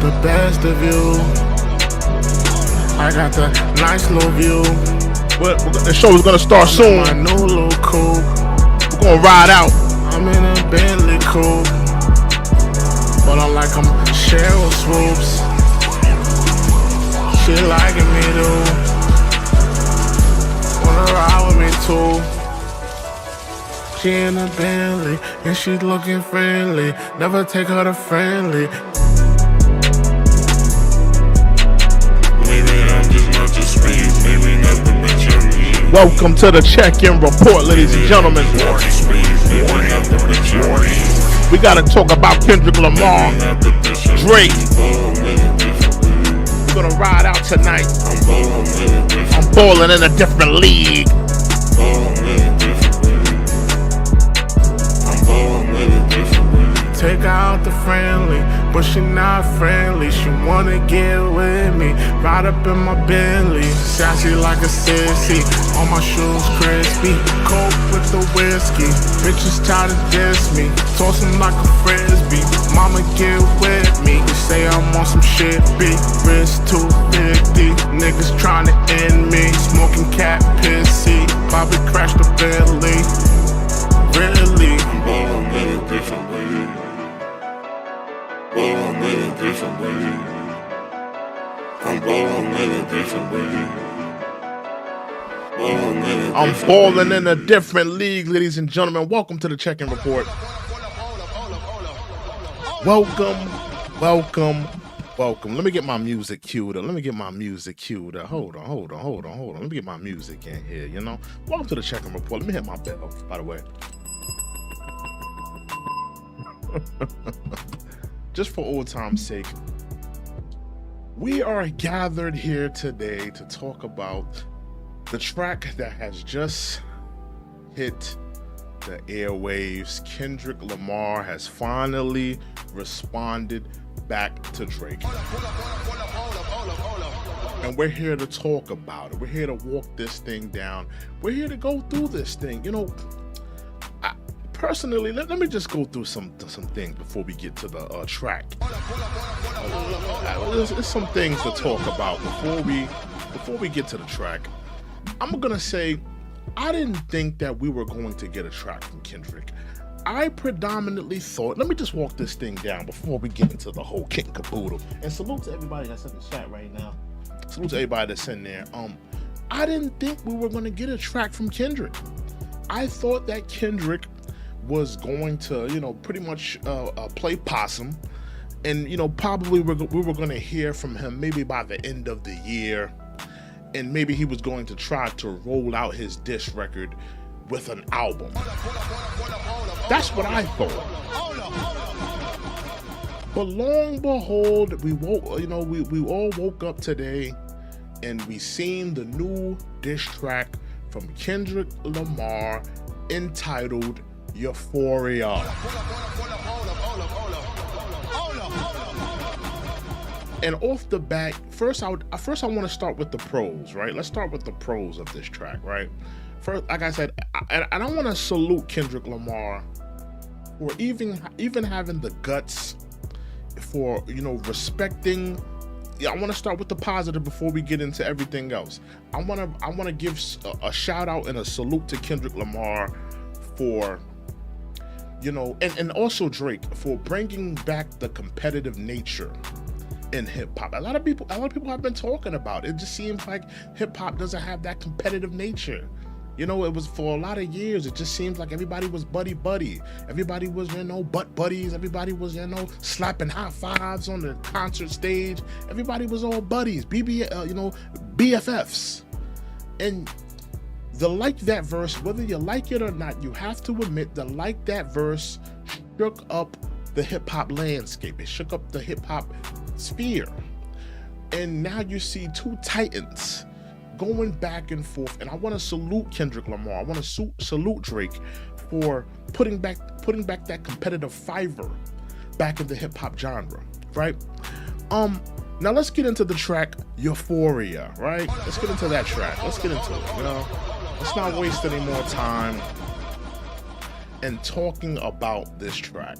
the best of you. I got the nice little view. The show is gonna start soon. My new little coupe. We're gonna ride out. I'm in a Bentley coupe, but I'm like I'm Cheryl Swoops. She liking me too. Wanna ride with me too. She in a Bentley and she looking friendly. Never take her to friendly. Welcome to the check-in report, ladies and gentlemen. We gotta talk about Kendrick Lamar, Drake. We're gonna ride out tonight. I'm balling in a different league. Take out the friendly, but she not friendly. She wanna get with me, ride up in my Bentley. Sassy like a sissy, all my shoes crispy. Coke with the whiskey, bitches try to diss me. Toss them like a frisbee, mama get with me. You say I'm on some shit, big wrist 250. Niggas tryna end me, smoking cat pissy. Probably crash the Bentley, really. I'm ballin' in a different way. Ballin' in a different way. I'm ballin' in a different way. I'm balling in a different league, ladies and gentlemen. Welcome to the check-in report. Welcome. Let me get my music queued up. Hold on. Let me get my music in here, you know. Welcome to the check-in report. Let me hit my bell, by the way. Just for old time's sake, we are gathered here today to talk about the track that has just hit the airwaves. Kendrick Lamar has finally responded back to Drake. And we're here to talk about it. We're here to walk this thing down. We're here to go through this thing. You know, personally, let me just go through some things before we get to the track. There's some things to talk about before we get to the track. I'm gonna say, I didn't think that we were going to get a track from Kendrick. I predominantly thought, let me just walk this thing down before we get into the whole kit and caboodle. And salute to everybody that's in the chat right now. Salute to everybody that's in there. I didn't think we were gonna get a track from Kendrick. I thought that Kendrick was going to, you know, pretty much play possum, and you know, probably we were going to hear from him maybe by the end of the year, and maybe he was going to try to roll out his diss record with an album. That's what I thought. But long and behold, we all woke up today, and we seen the new diss track from Kendrick Lamar entitled Euphoria. And off the bat, first I want to start with the pros, right? Let's start with the pros of this track, right? First, like I said, I don't want to salute Kendrick Lamar for even having the guts, for, you know, respecting. I want to start with the positive before we get into everything else. I want to give a shout out and a salute to Kendrick Lamar for, you know, and also Drake for bringing back the competitive nature in hip hop. A lot of people have been talking about it. It just seems like hip hop doesn't have that competitive nature. You know, it was for a lot of years. It just seems like everybody was buddy. Everybody was, you know, butt buddies. Everybody was, you know, slapping high fives on the concert stage. Everybody was all buddies, BFFs. And the Like That verse, whether you like it or not, you have to admit the Like That verse shook up the hip hop landscape. It shook up the hip hop sphere. And now you see two titans going back and forth. And I want to salute Kendrick Lamar. I want to salute Drake for putting back that competitive fiber back in the hip hop genre, right? Now let's get into the track Euphoria, right? Let's get into that track. Let's get into it, you know? Let's not waste any more time in talking about this track.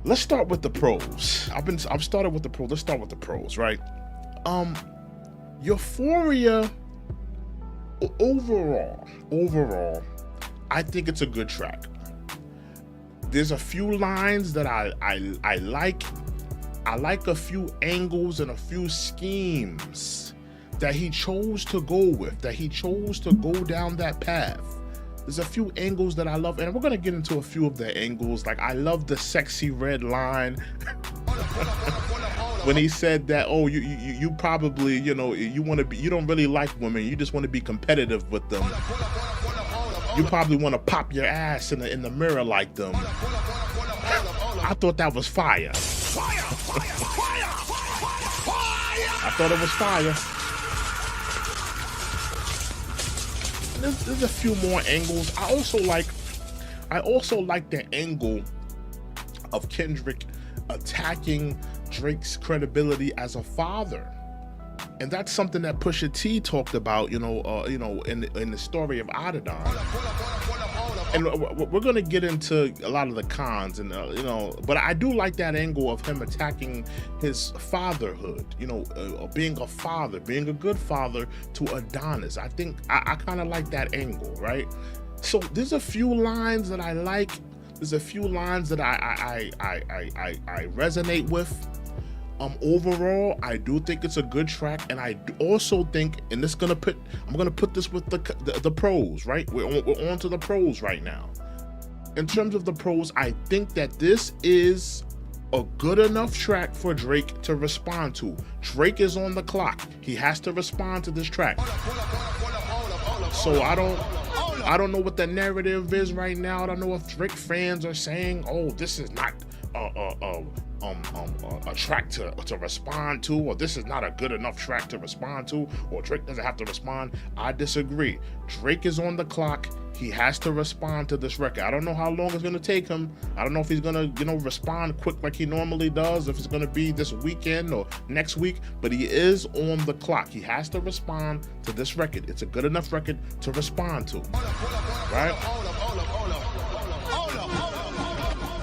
let's start with the pros. I've started with the pros. Let's start with the pros, right? Euphoria, overall, I think it's a good track. There's a few lines that I like. I like a few angles and a few schemes that he chose to go with, that he chose to go down that path. There's a few angles that I love, and we're gonna get into a few of the angles. Like, I love the sexy red line when he said that, oh, you probably, you don't really like women, you just want to be competitive with them. You probably want to pop your ass in the mirror like them. I thought that was fire. I thought it was fire. There's a few more angles. I also like the angle of Kendrick attacking Drake's credibility as a father. And that's something that Pusha T talked about, in the story of Adidon. And we're gonna get into a lot of the cons, and but I do like that angle of him attacking his fatherhood, being a father, being a good father to Adonis. I think I kind of like that angle, right? So there's a few lines that I like. There's a few lines that I resonate with. Overall, I do think it's a good track, and I also think, and I'm gonna put this with the pros, right? We're on to the pros right now. In terms of the pros, I think that this is a good enough track for Drake to respond to. Drake is on the clock. He has to respond to this track. So I don't know what the narrative is right now. I don't know if Drake fans are saying, oh, this is not a track to respond to, or this is not a good enough track to respond to, or Drake doesn't have to respond. I disagree. Drake is on the clock. He has to respond to this record. I don't know how long it's gonna take him. I don't know if he's gonna, respond quick like he normally does, if it's gonna be this weekend or next week, but he is on the clock. He has to respond to this record. It's a good enough record to respond to, right?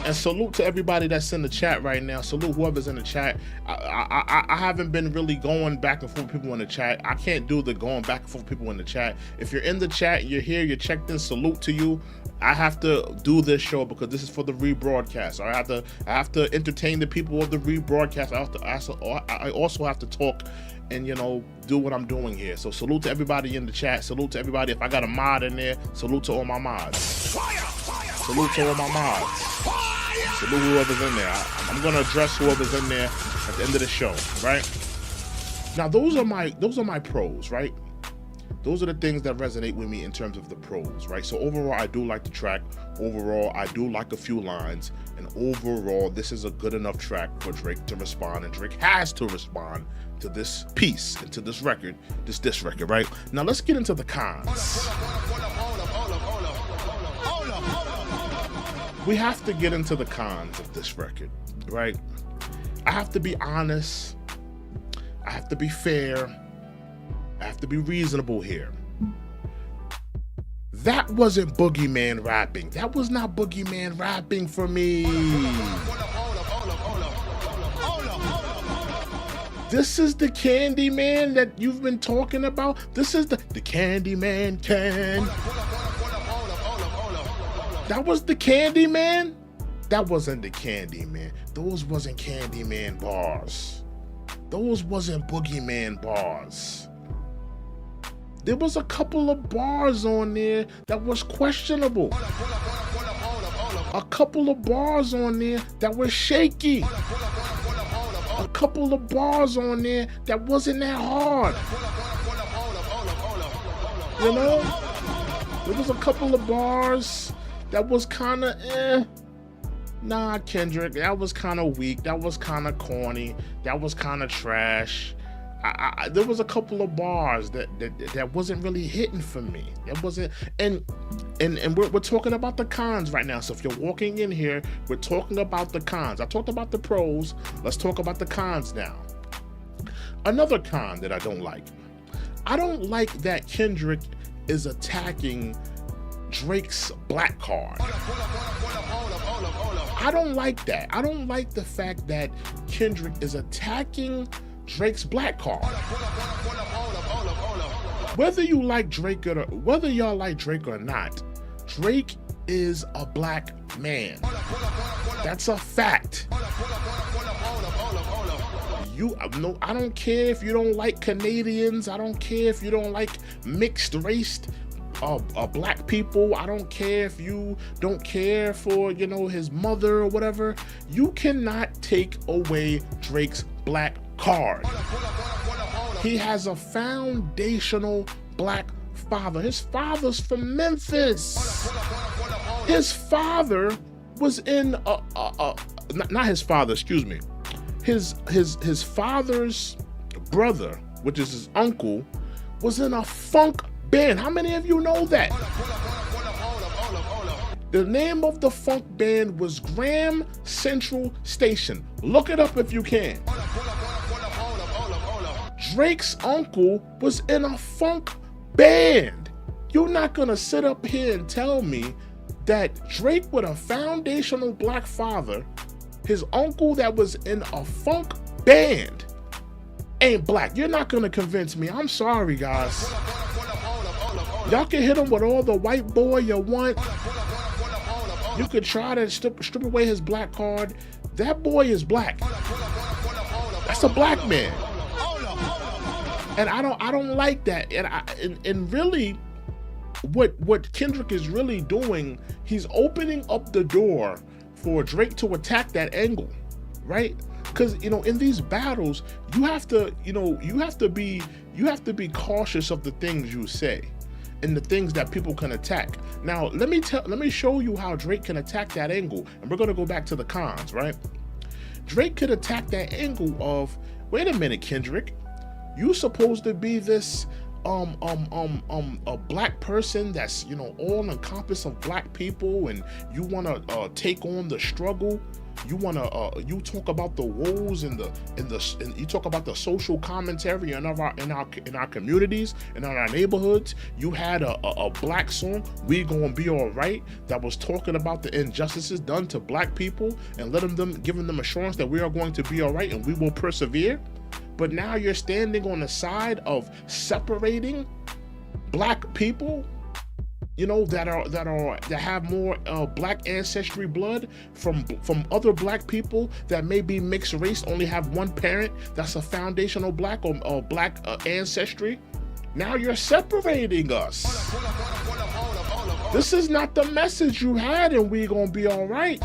And salute to everybody that's in the chat right now. Salute whoever's in the chat. I haven't been really going back and forth with people in the chat. I can't do the going back and forth with people in the chat. If you're in the chat, you're here, you're checked in, salute to you. I have to do this show because this is for the rebroadcast. I have to entertain the people of the rebroadcast. I also have to talk and do what I'm doing here. So salute to everybody in the chat. Salute to everybody. If I got a mod in there, salute to all my mods. Salute to all my mods. Salute whoever's in there. I'm gonna address whoever's in there at the end of the show, right? Now those are my pros, right? Those are the things that resonate with me in terms of the pros, right? So overall, I do like the track. Overall, I do like a few lines. And overall, this is a good enough track for Drake to respond. And Drake has to respond to this piece and to this record, this record, right? Now let's get into the cons. We have to get into the cons of this record, right? I have to be honest. I have to be fair. I have to be reasonable here. That wasn't Boogeyman rapping. That was not Boogeyman rapping for me. This is the Candyman that you've been talking about. This is the Candyman can. That was the Candyman? That wasn't the Candyman. Those wasn't Candyman bars. Those wasn't Boogeyman bars. There was a couple of bars on there that was questionable. A couple of bars on there that was shaky. A couple of bars on there that wasn't that hard. There was a couple of bars that was kind of Nah, Kendrick, that was kind of weak. That was kind of corny. That was kind of trash. There was a couple of bars that wasn't really hitting for me. That wasn't, and we're talking about the cons right now. So if you're walking in here, we're talking about the cons. I talked about the pros. Let's talk about the cons now. Another con that I don't like that Kendrick is attacking Drake's black card. I don't like that. I don't like the fact that Kendrick is attacking Drake's black card. Whether you like Drake or whether y'all like Drake or not, Drake is a black man. That's a fact. I don't care if you don't like Canadians. I don't care if you don't like mixed race black people. I don't care if you don't care for, you know, his mother or whatever. You cannot take away Drake's black card. He has a foundational black father. His father's from Memphis. His father was in not his father, excuse me. His father's brother, which is his uncle, was in a funk band. How many of you know that? The name of the funk band was Graham Central Station. Look it up if you can. Drake's uncle was in a funk band. You're not gonna sit up here and tell me that Drake with a foundational black father, his uncle that was in a funk band, ain't black. You're not gonna convince me. I'm sorry, guys. Y'all can hit him with all the white boy you want. You could try to strip away his black card. That boy is black. That's a black man. And I don't like that. And really, what Kendrick is really doing, he's opening up the door for Drake to attack that angle, right? Because, you know, in these battles, you have to be cautious of the things you say and the things that people can attack. Now, let me show you how Drake can attack that angle, and we're gonna go back to the cons, right? Drake could attack that angle of, wait a minute, Kendrick, you supposed to be this a black person that's, you know, all encompass of black people, and you want to take on the struggle. You want to you talk about the woes and you talk about the social commentary in our communities and in our neighborhoods. You had a black song, "We Gonna Be All Right," that was talking about the injustices done to black people and giving them assurance that we are going to be all right and we will persevere. But now you're standing on the side of separating black people, you know, that have more black ancestry blood from other black people that may be mixed race, only have one parent that's a foundational black or black ancestry. Now you're separating us. This is not the message you had in "We Gonna Be All Right."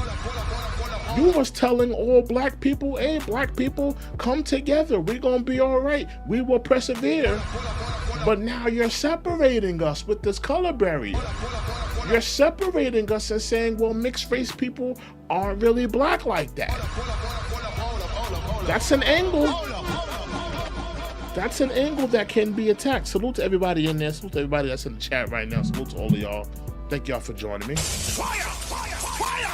You was telling all black people, hey, black people, come together. We're gonna be all right. We will persevere. But now you're separating us with this color barrier. You're separating us and saying, well, mixed race people aren't really black like that. That's an angle. That's an angle that can be attacked. Salute to everybody in there. Salute to everybody that's in the chat right now. Salute to all of y'all. Thank y'all for joining me. Fire! Fire! Fire!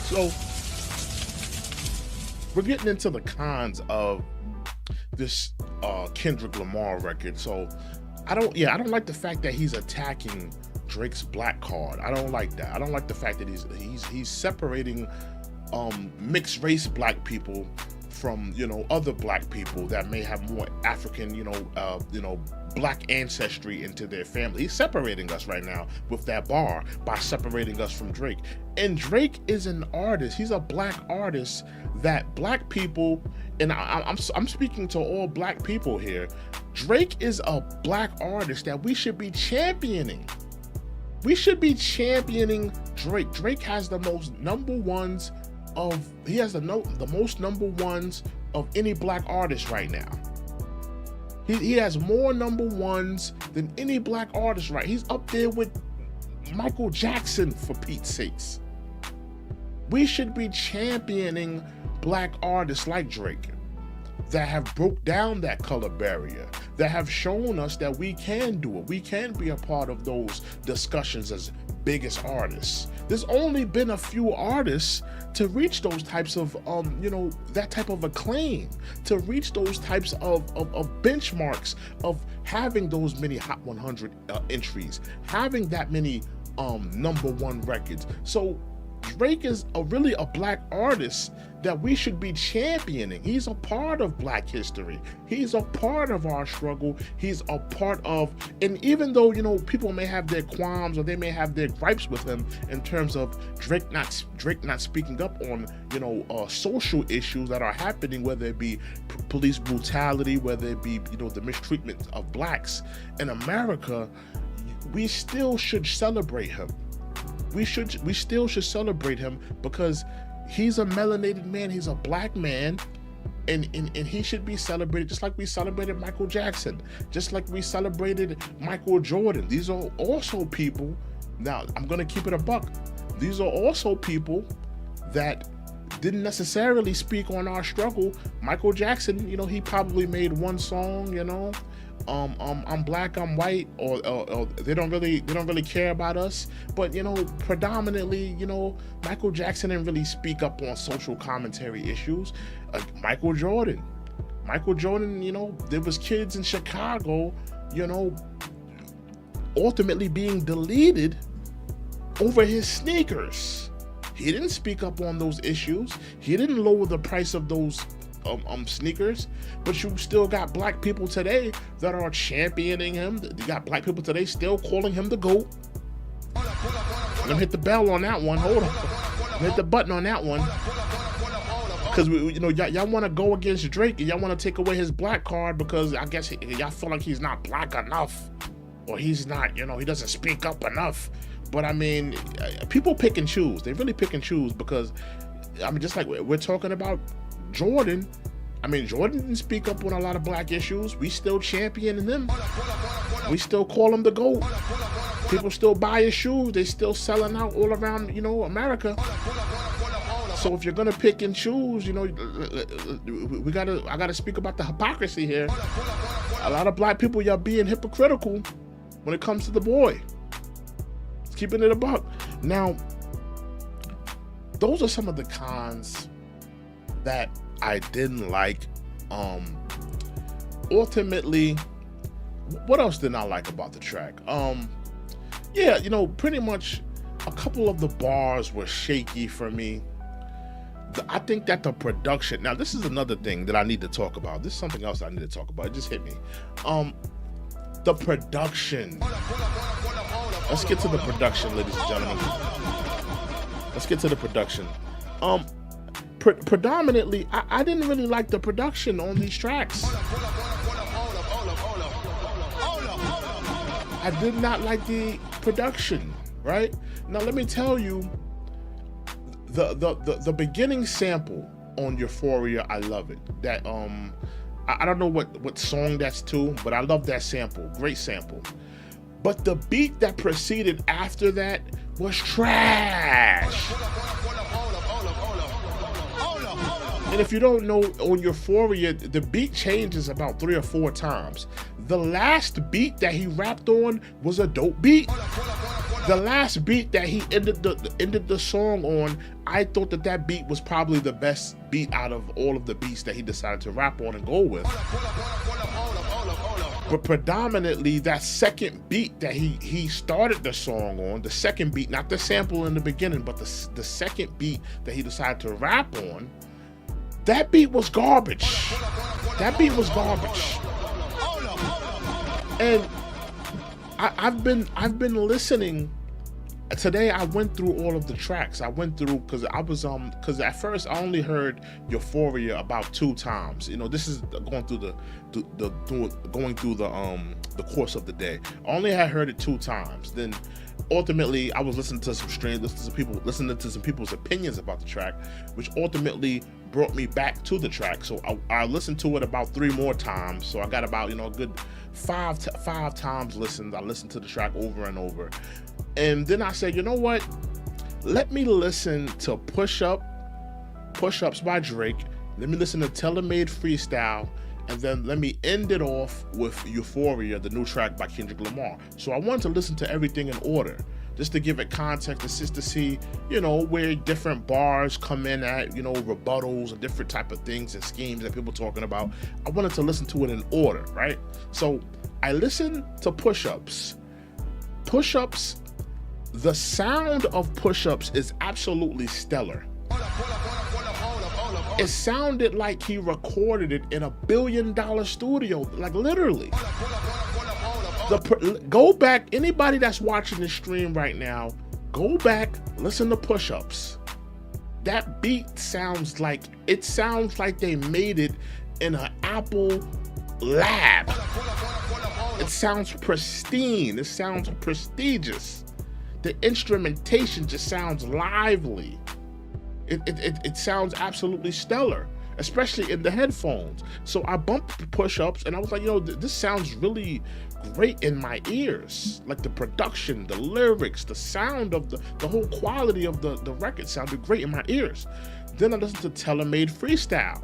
So we're getting into the cons of this Kendrick Lamar record. So I don't like the fact that he's attacking Drake's black card. I don't like that. I don't like the fact that he's separating mixed race black people from, you know, other black people that may have more African, black ancestry into their family. He's separating us right now with that bar by separating us from Drake. And Drake is an artist. He's a black artist that black people, and I'm speaking to all black people here. Drake is a black artist that we should be championing. We should be championing Drake. Drake has the most number ones of any black artist right now. He has more number ones than any black artist, right? He's up there with Michael Jackson, for Pete's sakes. We should be championing black artists like Drake that have broke down that color barrier, that have shown us that we can do it. We can be a part of those discussions as biggest artists. There's only been a few artists to reach those types of, that type of acclaim, to reach those types of benchmarks of having those many Hot 100 entries, having that many #1 records. So Drake is really a black artist that we should be championing. He's a part of black history. He's a part of our struggle. He's a part of, and even though, people may have their qualms or they may have their gripes with him in terms of Drake not speaking up on, social issues that are happening, whether it be police brutality, whether it be, the mistreatment of blacks in America, we still should celebrate him. We still should celebrate him because he's a melanated man. He's a black man, and he should be celebrated just like we celebrated Michael Jackson, just like we celebrated Michael Jordan. These are also people. Now I'm gonna keep it a buck. These are also people that didn't necessarily speak on our struggle. Michael Jackson, he probably made one song, I'm black, I'm white, or they don't really care about us. But predominantly, Michael Jackson didn't really speak up on social commentary issues. Michael Jordan, there was kids in Chicago, ultimately being deleted over his sneakers. He didn't speak up on those issues. He didn't lower the price of those sneakers, but you still got black people today that are championing him. You got black people today still calling him the GOAT. Let me hit the bell on that one. Hold on. Hit the button on that one. Because y'all want to go against Drake and y'all want to take away his black card because I guess y'all feel like he's not black enough, or he's not, he doesn't speak up enough. But I mean, people pick and choose. They really pick and choose because, just like we're talking about Jordan. Jordan didn't speak up on a lot of black issues. We still championing them. We still call him the GOAT. People still buy his shoes. They still selling out all around, America. So if you're gonna pick and choose, I gotta speak about the hypocrisy here. A lot of black people, y'all being hypocritical when it comes to the boy. Keeping it a buck. Now, those are some of the cons that I didn't like. Ultimately, what else didn't I like about the track? Pretty much a couple of the bars were shaky for me. I think that the production, now this is another thing that I need to talk about. This is something else I need to talk about. It just hit me. The production. Let's get to the production, ladies and gentlemen. Let's get to the production. Predominantly, I didn't really like the production on these tracks. I did not like the production, right? Now let me tell you, the beginning sample on Euphoria, I love it. That I don't know what song that's to, but I love that sample. Great sample. But the beat that proceeded after that was trash. And if you don't know, on Euphoria, the beat changes about 3 or 4 times. The last beat that he rapped on was a dope beat. The last beat that he ended the song on, I thought that beat was probably the best beat out of all of the beats that he decided to rap on and go with. But predominantly, that second beat that he started the song on, the second beat, not the sample in the beginning, but the second beat that he decided to rap on, that beat was garbage. That beat was garbage. And I've been listening. Today I went through all of the tracks. I went through because because at first I only heard Euphoria about 2 times. This is going through the course of the day. I only had heard it 2 times. Then ultimately I was listening to some streams, listening to some people's opinions about the track, which ultimately brought me back to the track. So I listened to it about 3 more times. So I got about a good 5 times listened. I listened to the track over and over. And then I said, you know what? Let me listen to Push-Ups by Drake. Let me listen to Tailor-Made Freestyle. And then let me end it off with Euphoria, the new track by Kendrick Lamar. So I wanted to listen to everything in order. just to give it context, it's just to see, you know, where different bars come in at, you know, rebuttals and different type of things and schemes that people talking about. I wanted to listen to it in order, right? So I listened to push-ups. Push-ups, the sound of push-ups is absolutely stellar. It sounded like he recorded it in $1 billion studio, like literally. Go back, anybody that's watching this stream right now, go back, listen to push-ups. That beat sounds like they made it in an Apple lab. It sounds pristine, it sounds prestigious. The instrumentation just sounds lively. It sounds absolutely stellar, especially in the headphones. So I bumped the push-ups and I was like, yo, this sounds really great in my ears. Like the production, the lyrics, the sound of the whole quality of the record sounded great in my ears. Then I listened to Tailor-Made Freestyle.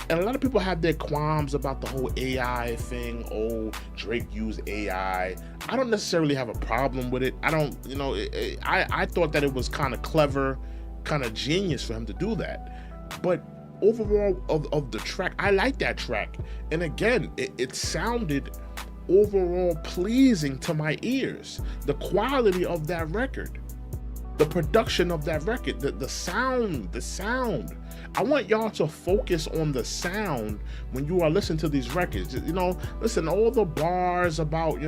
And a lot of people have their qualms about the whole AI thing. Oh, Drake used AI. I don't necessarily have a problem with it. I don't, you know, I thought that it was kind of clever, kind of genius for him to do that. But overall of the track, I like that track. And again, it sounded overall pleasing to my ears. The quality of that record, the production of that record, the sound. I want y'all to focus on the sound when you are listening to these records. You know, listen, all the bars about,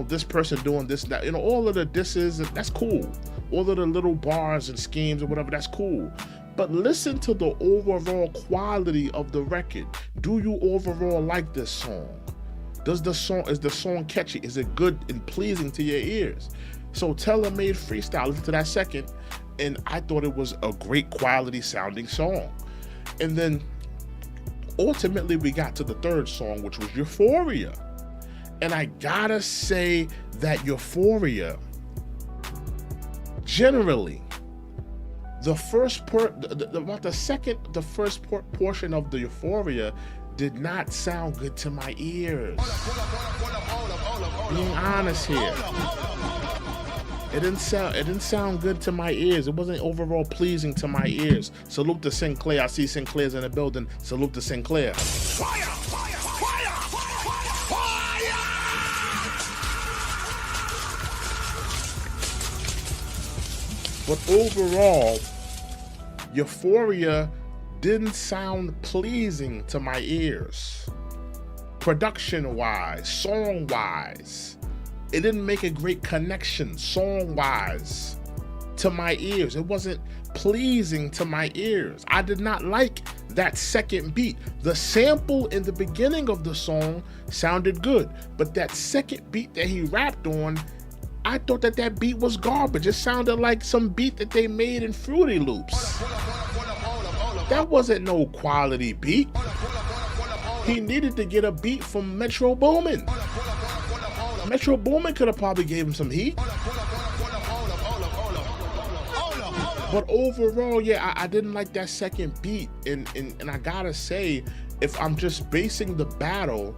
this person doing this, that, you know, all of the disses, that's cool. All of the little bars and schemes or whatever, that's cool. But listen to the overall quality of the record. Do you overall like this song? Is the song catchy? Is it good and pleasing to your ears? So Tailor-Made Freestyle, listen to that second, and I thought it was a great quality sounding song. And then ultimately we got to the third song, which was Euphoria. And I gotta say that Euphoria, generally, the first portion of the Euphoria did not sound good to my ears. Being honest here. It didn't sound good to my ears. It wasn't overall pleasing to my ears. Salute to Sinclair. I see Sinclair's in the building. Salute to Sinclair. Fire! Fire! Fire! Fire! But overall, Euphoria didn't sound pleasing to my ears. Production-wise, song-wise, it didn't make a great connection song-wise to my ears. It wasn't pleasing to my ears. I did not like that second beat. The sample in the beginning of the song sounded good, but that second beat that he rapped on, I thought that beat was garbage. It sounded like some beat that they made in Fruity Loops. That wasn't no quality beat. He needed to get a beat from Metro Boomin. Metro Boomin could have probably gave him some heat. But overall, yeah, I didn't like that second beat. And I gotta say, if I'm just basing the battle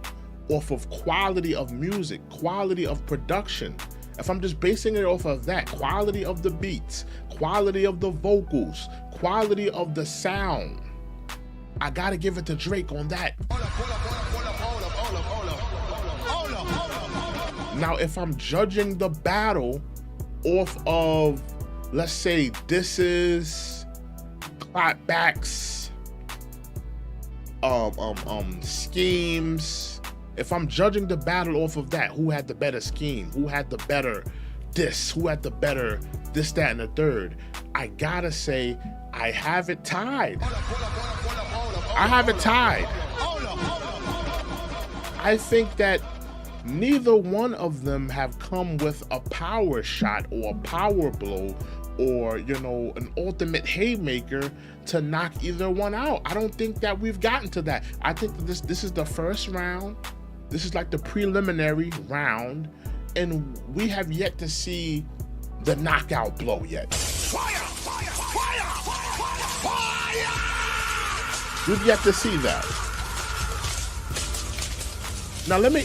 off of quality of music, quality of production, if I'm just basing it off of that, quality of the beats, quality of the vocals, quality of the sound, I gotta give it to Drake on that. Now, if I'm judging the battle off of, let's say, disses, clapbacks, schemes, if I'm judging the battle off of that, who had the better scheme, who had the better diss, who had the better this, that, and the third, I gotta say, I have it tied. I have it tied. I think that neither one of them have come with a power shot or a power blow or, you know, an ultimate haymaker to knock either one out. I don't think that we've gotten to that. I think that this is the first round. This is like the preliminary round, and we have yet to see the knockout blow yet. Fire! Fire! Fire! Fire! We've yet to see that. Now let me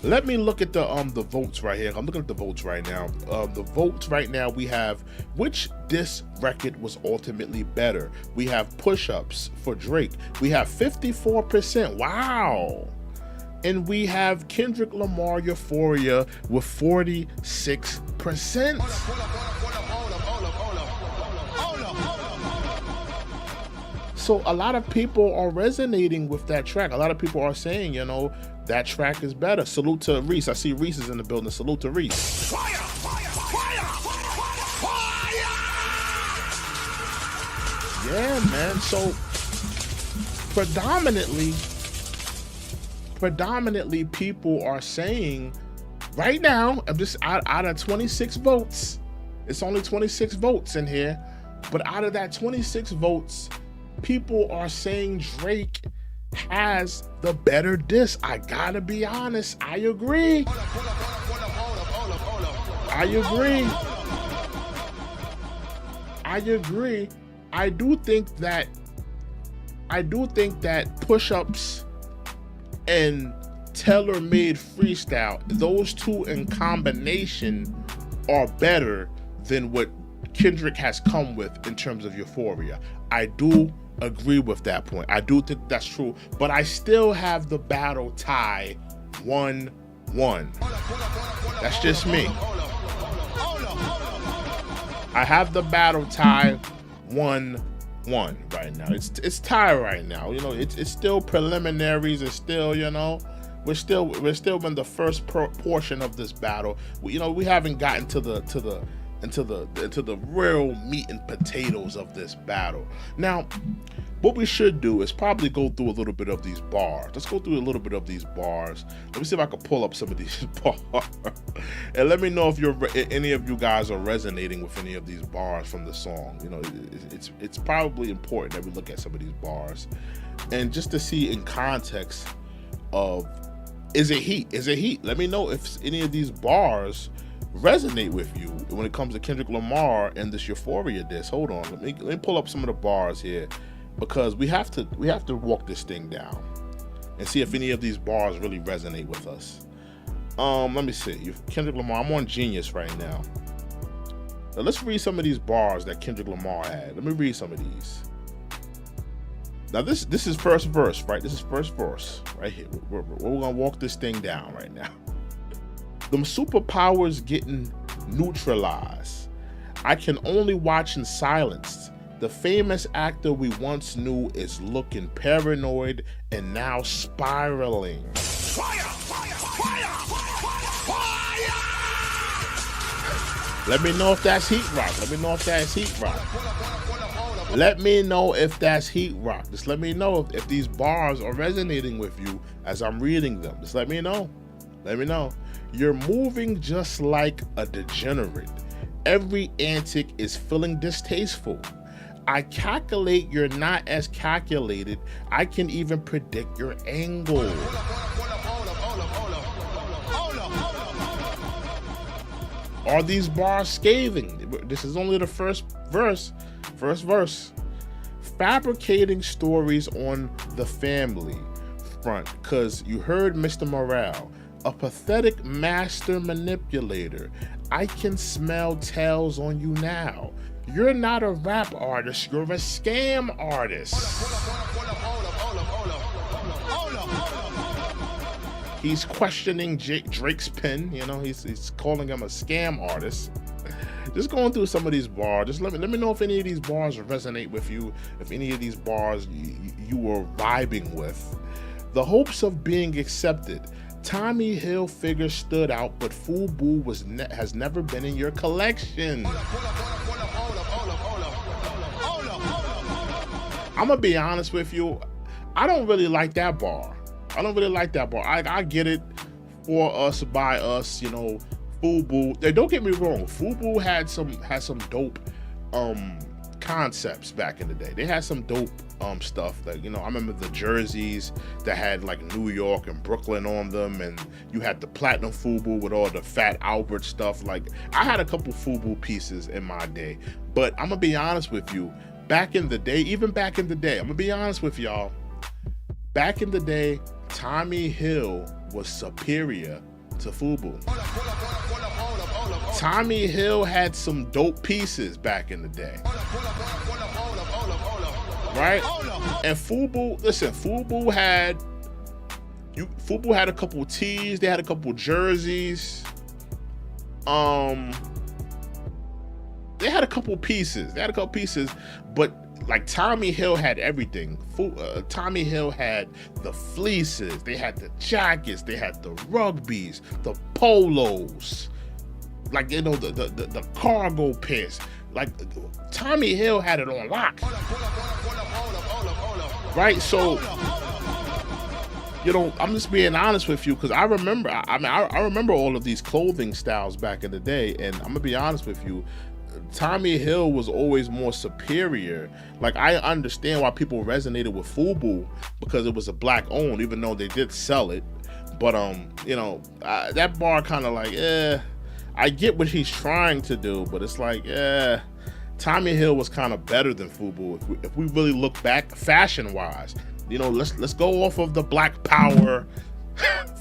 Let me look at the votes right here. I'm looking at the votes right now. The votes right now, we have which diss record was ultimately better. We have Push-Ups for Drake. We have 54%. Wow. And we have Kendrick Lamar Euphoria with 46%. So a lot of people are resonating with that track. A lot of people are saying, you know, that track is better. Salute to Reese. I see Reese is in the building. Salute to Reese. Fire, fire, fire, fire. Yeah, man. So predominantly people are saying right now, I'm just out of 26 votes. It's only 26 votes in here. But out of that 26 votes, people are saying Drake has the better diss. I gotta be honest. I agree. I agree. I do think that Push-Ups and Tailor-Made Freestyle, those two in combination are better than what Kendrick has come with in terms of Euphoria. I do agree with that point. I do think that's true, but I still have the battle tie 1-1. That's just me. I have the battle tie 1-1 right now. It's tie right now. You know, it's still preliminaries. It's still, you know, we're still in the first portion of this battle. We haven't gotten to the real meat and potatoes of this battle. Now, what we should do is probably go through a little bit of these bars. Let's go through a little bit of these bars. Let me see if I can pull up some of these bars. And let me know if any of you guys are resonating with any of these bars from the song. You know, it's probably important that we look at some of these bars. And just to see in context of, is it heat? Is it heat? Let me know if any of these bars resonate with you when it comes to Kendrick Lamar and this Euphoria diss. Hold on, let me pull up some of the bars here, because we have to walk this thing down and see if any of these bars really resonate with us. Let me see. Kendrick Lamar, I'm on Genius right now. Now let's read some of these bars that Kendrick Lamar had. Let me read some of these. Now this is first verse, right? This is first verse right here. We're gonna walk this thing down right now. Them superpowers getting neutralized. I can only watch in silence. The famous actor we once knew is looking paranoid and now spiraling. Fire, fire, fire, fire. Let me know if that's heat rock. Let me know if that's heat rock. Let me know if that's heat rock. Just let me know if these bars are resonating with you as I'm reading them. Just let me know. Let me know. You're moving just like a degenerate. Every antic is feeling distasteful. I calculate you're not as calculated. I can even predict your angle. Are these bars scathing? This is only the first verse. Fabricating stories on the family front, because you heard Mr. Morale. A pathetic master manipulator. I can smell tails on you now. You're not a rap artist, you're a scam artist. He's questioning Drake's pen, you know, he's calling him a scam artist. Just going through some of these bars, just let me know if any of these bars resonate with you, if any of these bars you were vibing with. The hopes of being accepted. Tommy Hilfiger stood out, but FUBU has never been in your collection. I'm gonna be honest with you, I don't really like that bar. I get it, for us, by us, you know, FUBU. Don't get me wrong, FUBU had some dope concepts back in the day. They had some dope stuff that, you know, I remember the jerseys that had like New York and Brooklyn on them, and you had the platinum FUBU with all the Fat Albert stuff. Like, I had a couple FUBU pieces in my day, but I'm gonna be honest with you, back in the day, I'm gonna be honest with y'all, back in the day, Tommy Hill was superior to FUBU. Tommy Hill had some dope pieces back in the day. Right? And FUBU, listen, FUBU had a couple tees, they had a couple jerseys. They had a couple pieces. But like Tommy Hill had everything. Tommy Hill had the fleeces, they had the jackets, they had the rugbies, the polos, like, you know, the cargo pants. Like Tommy Hill had it on lock. Right? So, you know, I'm just being honest with you, because I remember all of these clothing styles back in the day, and I'm gonna be honest with you, Tommy Hill was always more superior. Like, I understand why people resonated with FUBU, because it was a black owned, even though they did sell it. But you know, that bar kind of like, I get what he's trying to do, but it's like, Tommy Hill was kind of better than FUBU if we really look back fashion wise. You know, let's go off of the Black Power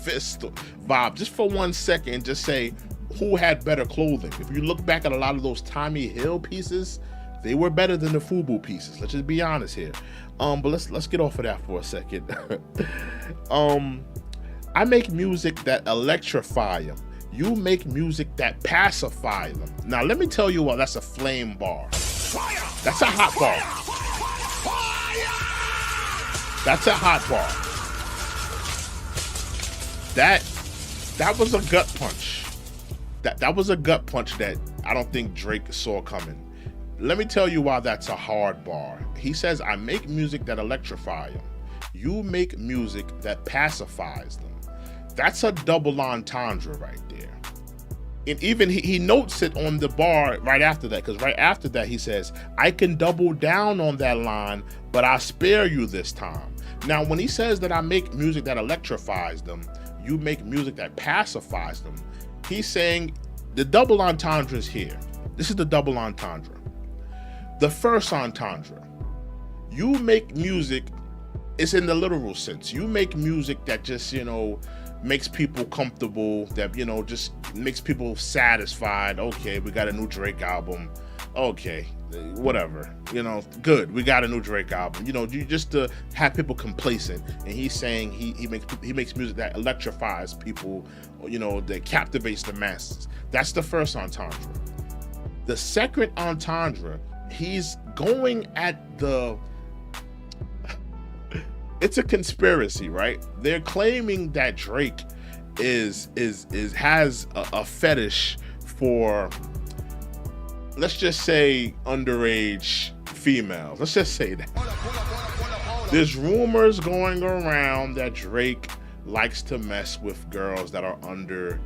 fist vibe just for 1 second and just say who had better clothing. If you look back at a lot of those Tommy Hill pieces, they were better than the FUBU pieces. Let's just be honest here. But let's get off of that for a second. I make music that electrify them. You make music that pacify them. Now let me tell you what, that's a flame bar. That's a hot bar. That's a hot bar. That was a gut punch. That was a gut punch that I don't think Drake saw coming. Let me tell you why that's a hard bar. He says, I make music that electrify them. You make music that pacifies them. That's a double entendre right there. And even he notes it on the bar right after that, because right after that he says, I can double down on that line, but I spare you this time. Now, when he says that I make music that electrifies them, you make music that pacifies them, he's saying the double entendre is here. This is the double entendre. The first entendre, you make music, it's in the literal sense. You make music that just, you know, makes people comfortable, that, you know, just makes people satisfied. Okay, we got a new Drake album. Okay, whatever, you know, good. We got a new Drake album. You know, you just to have people complacent. And he's saying he makes music that electrifies people, you know, that captivates the masses. That's the first entendre. The second entendre, he's going at the. It's a conspiracy, right? They're claiming that Drake has a fetish for, let's just say, underage females. Let's just say that. There's rumors going around that Drake likes to mess with girls that are under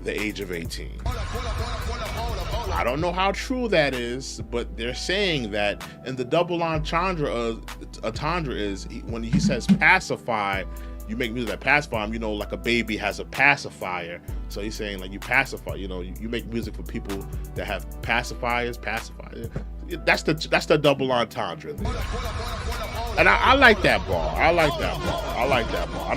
the age of 18. I don't know how true that is, but they're saying that. And the double entendre is when he says pacify, you make music that pacify them, you know, like a baby has a pacifier. So he's saying, like, you pacify, you know, you make music for people that have pacifiers. That's the double entendre. And I like that bar. I like that bar.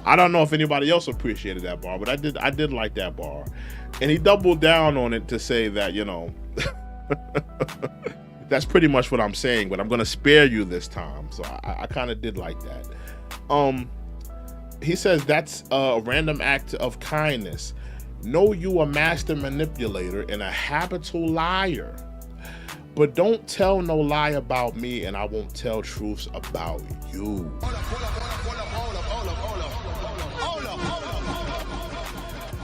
I don't know if anybody else appreciated that bar, but I did like that bar. And he doubled down on it to say that, you know, that's pretty much what I'm saying, but I'm gonna spare you this time. So I kind of did like that. He says that's a random act of kindness. Know you a master manipulator and a habitual liar. But don't tell no lie about me, and I won't tell truths about you.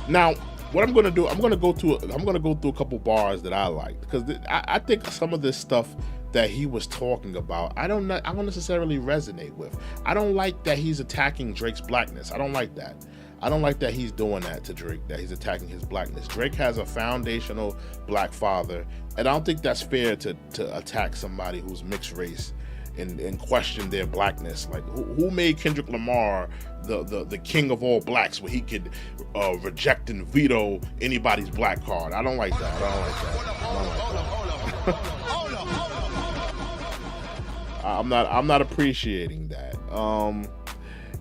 Now, what I'm gonna do, I'm gonna go through a couple bars that I like, because I think some of this stuff that he was talking about, I don't necessarily resonate with. I don't like that he's attacking Drake's blackness. I don't like that. I don't like that he's doing that to Drake, that he's attacking his blackness. Drake has a foundational black father, and I don't think that's fair to attack somebody who's mixed race and question their blackness. Like, who made Kendrick Lamar the king of all blacks, where he could reject and veto anybody's black card? I don't like that. I'm not appreciating that.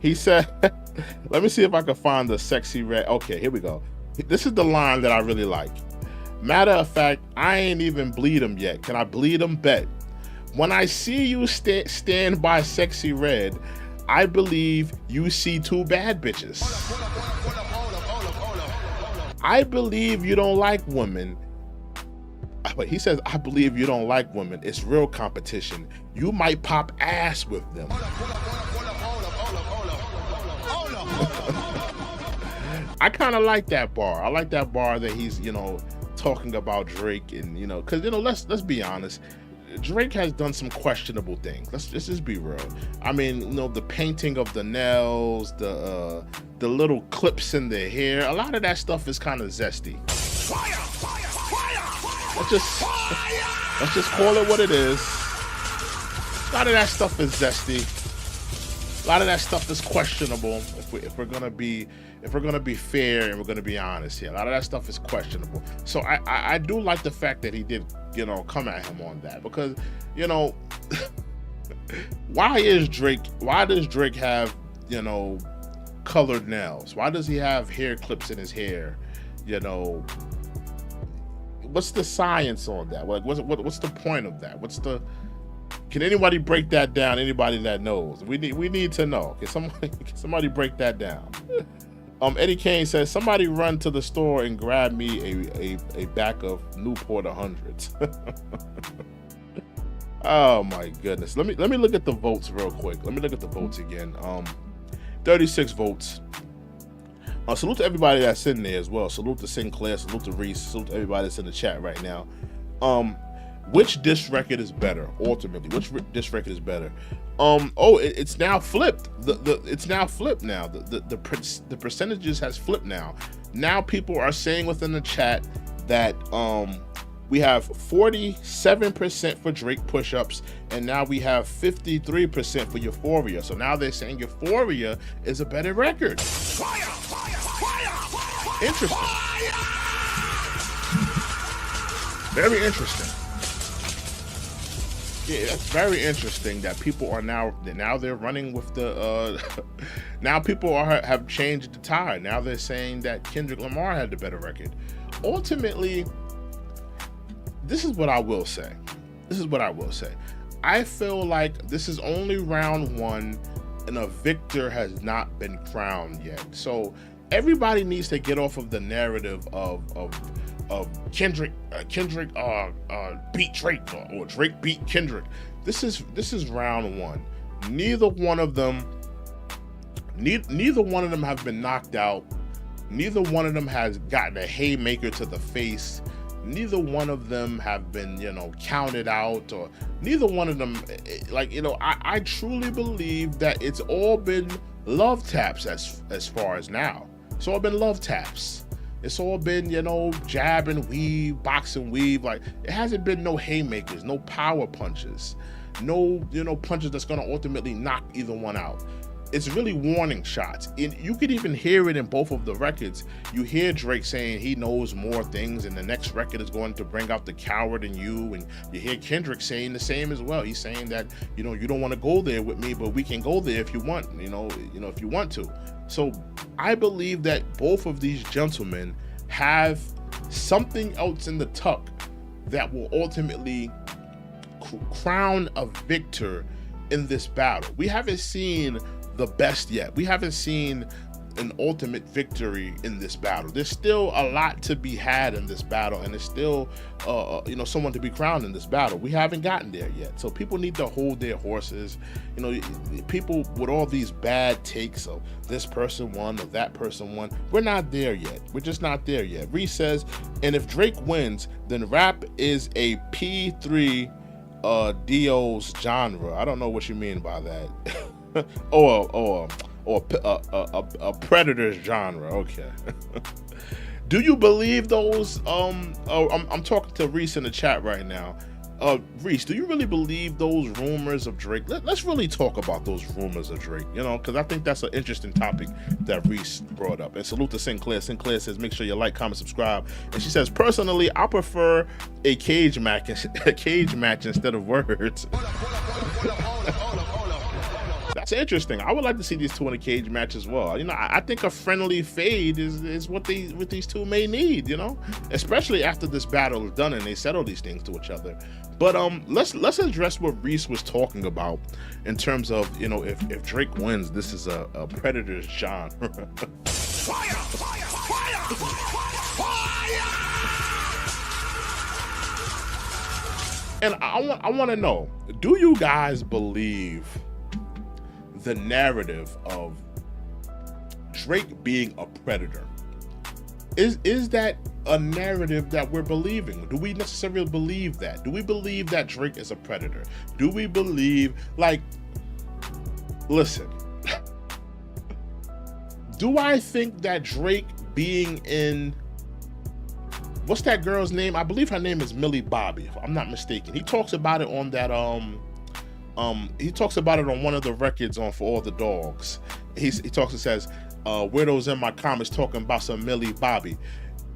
He said, let me see if I can find the sexy red. Okay, here we go. This is the line that I really like. Matter of fact, I ain't even bleed him yet. Can I bleed him? Bet. When I see you stand by sexy red, I believe you see two bad bitches. I believe you don't like women. But he says, I believe you don't like women. It's real competition. You might pop ass with them. I kind of like that bar. I like that bar that he's, you know, talking about Drake, and, you know, because, you know, let's be honest. Drake has done some questionable things. Let's just be real. I mean, you know, the painting of the nails, the little clips in the hair, a lot of that stuff is kind of zesty. Let's just call it what it is. A lot of that stuff is zesty. A lot of that stuff is questionable. If we're gonna be fair and we're gonna be honest here, a lot of that stuff is questionable. So I do like the fact that he did, you know, come at him on that, because, you know, why does Drake have, you know, colored nails? Why does he have hair clips in his hair? You know, what's the science on that? Like, what's the point of that? Can anybody break that down? Anybody that knows? We need to know. Can somebody break that down? Eddie Kane says, somebody run to the store and grab me a back of Newport 100s. Oh my goodness. Let me look at the votes real quick. Let me look at the votes again. 36 votes. Salute to everybody that's in there as well. Salute to Sinclair, salute to Reese, salute to everybody that's in the chat right now. Which diss record is better? Ultimately, which diss record is better? It's now flipped. It's now flipped now. The percentages has flipped now. Now people are saying within the chat that we have 47% for Drake push-ups, and now we have 53% for Euphoria. So now they're saying Euphoria is a better record. Interesting. Very interesting. Yeah, that's very interesting that people are now they're running with the now people have changed the tide. Now they're saying that Kendrick Lamar had the better record. Ultimately, this is what I will say. I feel like this is only round one and a victor has not been crowned yet. So everybody needs to get off of the narrative of Kendrick beat Drake or Drake beat Kendrick. This is round one. Neither one of them have been knocked out. Neither one of them has gotten a haymaker to the face. Neither one of them have been, you know, counted out, or neither one of them, like, you know, I truly believe that it's all been love taps as far as now. It's all been love taps. It's all been, you know, jab and weave, box and weave. Like, it hasn't been no haymakers, no power punches, no, you know, punches that's gonna ultimately knock either one out. It's really warning shots. And you could even hear it in both of the records. You hear Drake saying he knows more things, and the next record is going to bring out the coward in you. And you hear Kendrick saying the same as well. He's saying that, you know, you don't want to go there with me, but we can go there if you want, you know, if you want to. So I believe that both of these gentlemen have something else in the tuck that will ultimately crown a victor in this battle. We haven't seen the best yet. We haven't seen an ultimate victory in this battle. There's still a lot to be had in this battle, and there's still you know, someone to be crowned in this battle. We haven't gotten there yet. So people need to hold their horses. You know, people with all these bad takes of this person won or that person won, we're not there yet. We're just not there yet. Reese says, and if Drake wins, then rap is a P3 Dio's genre. I don't know what you mean by that. or a predator's genre. Okay. Do you believe those? I'm talking to Reese in the chat right now. Reese, do you really believe those rumors of Drake? Let's really talk about those rumors of Drake, you know, because I think that's an interesting topic that Reese brought up. And salute to Sinclair. Sinclair says, make sure you like, comment, subscribe. And she says, personally, I prefer a cage match instead of words. It's interesting. I would like to see these two in a cage match as well. You know, I think a friendly fade is what these two may need. You know, especially after this battle is done and they settle these things to each other. But let's address what Reese was talking about in terms of, you know, if Drake wins, this is a Predator's genre. Fire! Fire! Fire! Fire! And I want to know, do you guys believe the narrative of Drake being a predator? Is that a narrative that we're believing? Do we necessarily believe that? Do we believe that Drake is a predator? Do we believe, like, listen, do I think that Drake being in, what's that girl's name? I believe her name is Millie Bobby, if I'm not mistaken. He talks about it on that he talks about it on one of the records on For All the Dogs. He talks and says, Widows in my comments talking about some Millie Bobby.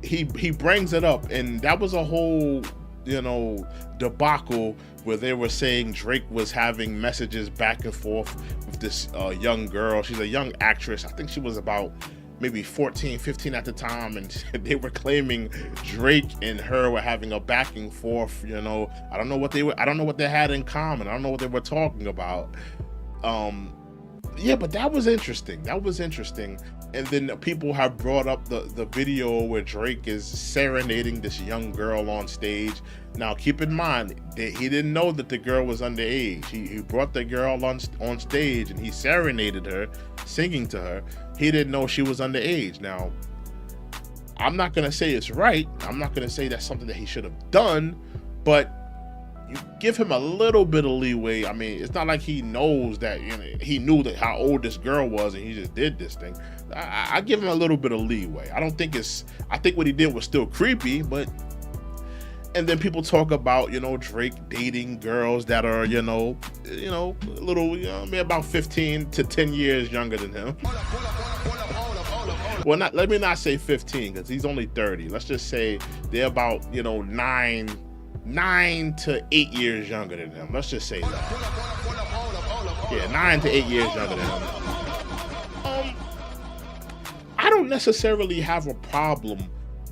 He brings it up, and that was a whole, you know, debacle where they were saying Drake was having messages back and forth with this young girl. She's a young actress. I think she was about maybe 14, 15 at the time, and they were claiming Drake and her were having a back and forth. You know, I don't know what they had in common. I don't know what they were talking about. Yeah, but that was interesting. And then people have brought up the video where Drake is serenading this young girl on stage. Now, keep in mind that he didn't know that the girl was underage. He brought the girl on stage and he serenaded her, singing to her. He didn't know she was underage. Now, I'm not gonna say it's right. I'm not gonna say that's something that he should have done, but you give him a little bit of leeway. I mean, it's not like he knows that, you know, he knew that how old this girl was and he just did this thing. I give him a little bit of leeway. I think what he did was still creepy, but, and then people talk about, you know, Drake dating girls that are, you know, a little, you know, maybe about 15 to 10 years younger than him. Well, let me not say 15 because he's only 30. Let's just say they're about, you know, 9 to 8 years younger than him. Let's just say that. Yeah, 9 to 8 years younger than him. I don't necessarily have a problem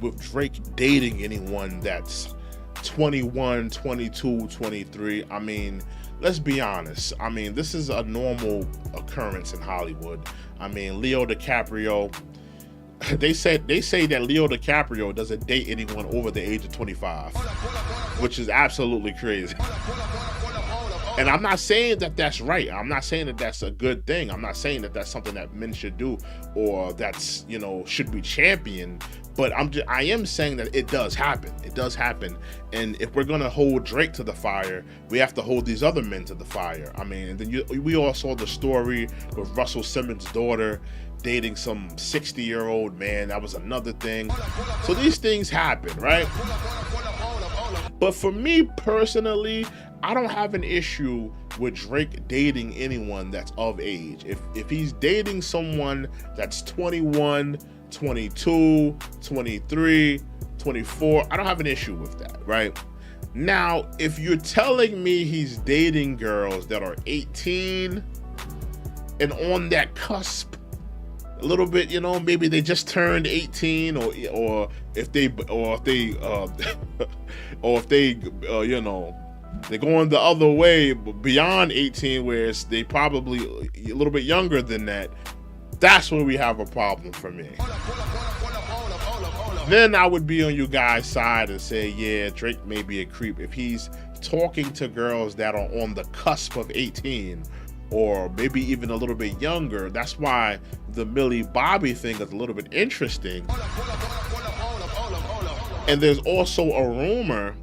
with Drake dating anyone that's 21, 22, 23. I mean, let's be honest. I mean, this is a normal occurrence in Hollywood. I mean, Leo DiCaprio, they say that Leo DiCaprio doesn't date anyone over the age of 25, which is absolutely crazy. And I'm not saying that that's right. I'm not saying that that's a good thing. I'm not saying that that's something that men should do or that's, you know, should be championed. But I am saying that it does happen. It does happen. And if we're gonna hold Drake to the fire, we have to hold these other men to the fire. I mean, and then we all saw the story with Russell Simmons' daughter dating some 60-year-old man. That was another thing. So these things happen, right? But for me personally, I don't have an issue with Drake dating anyone that's of age. If he's dating someone that's 21, 22, 23, 24, I don't have an issue with that, right? Now, if you're telling me he's dating girls that are 18 and on that cusp, a little bit, you know, maybe they just turned 18, or if they you know, they're going the other way beyond 18, where they probably a little bit younger than that. That's where we have a problem for me. Then I would be on you guys' side and say, yeah, Drake may be a creep if he's talking to girls that are on the cusp of 18 or maybe even a little bit younger. That's why the Millie Bobby thing is a little bit interesting. And there's also a rumor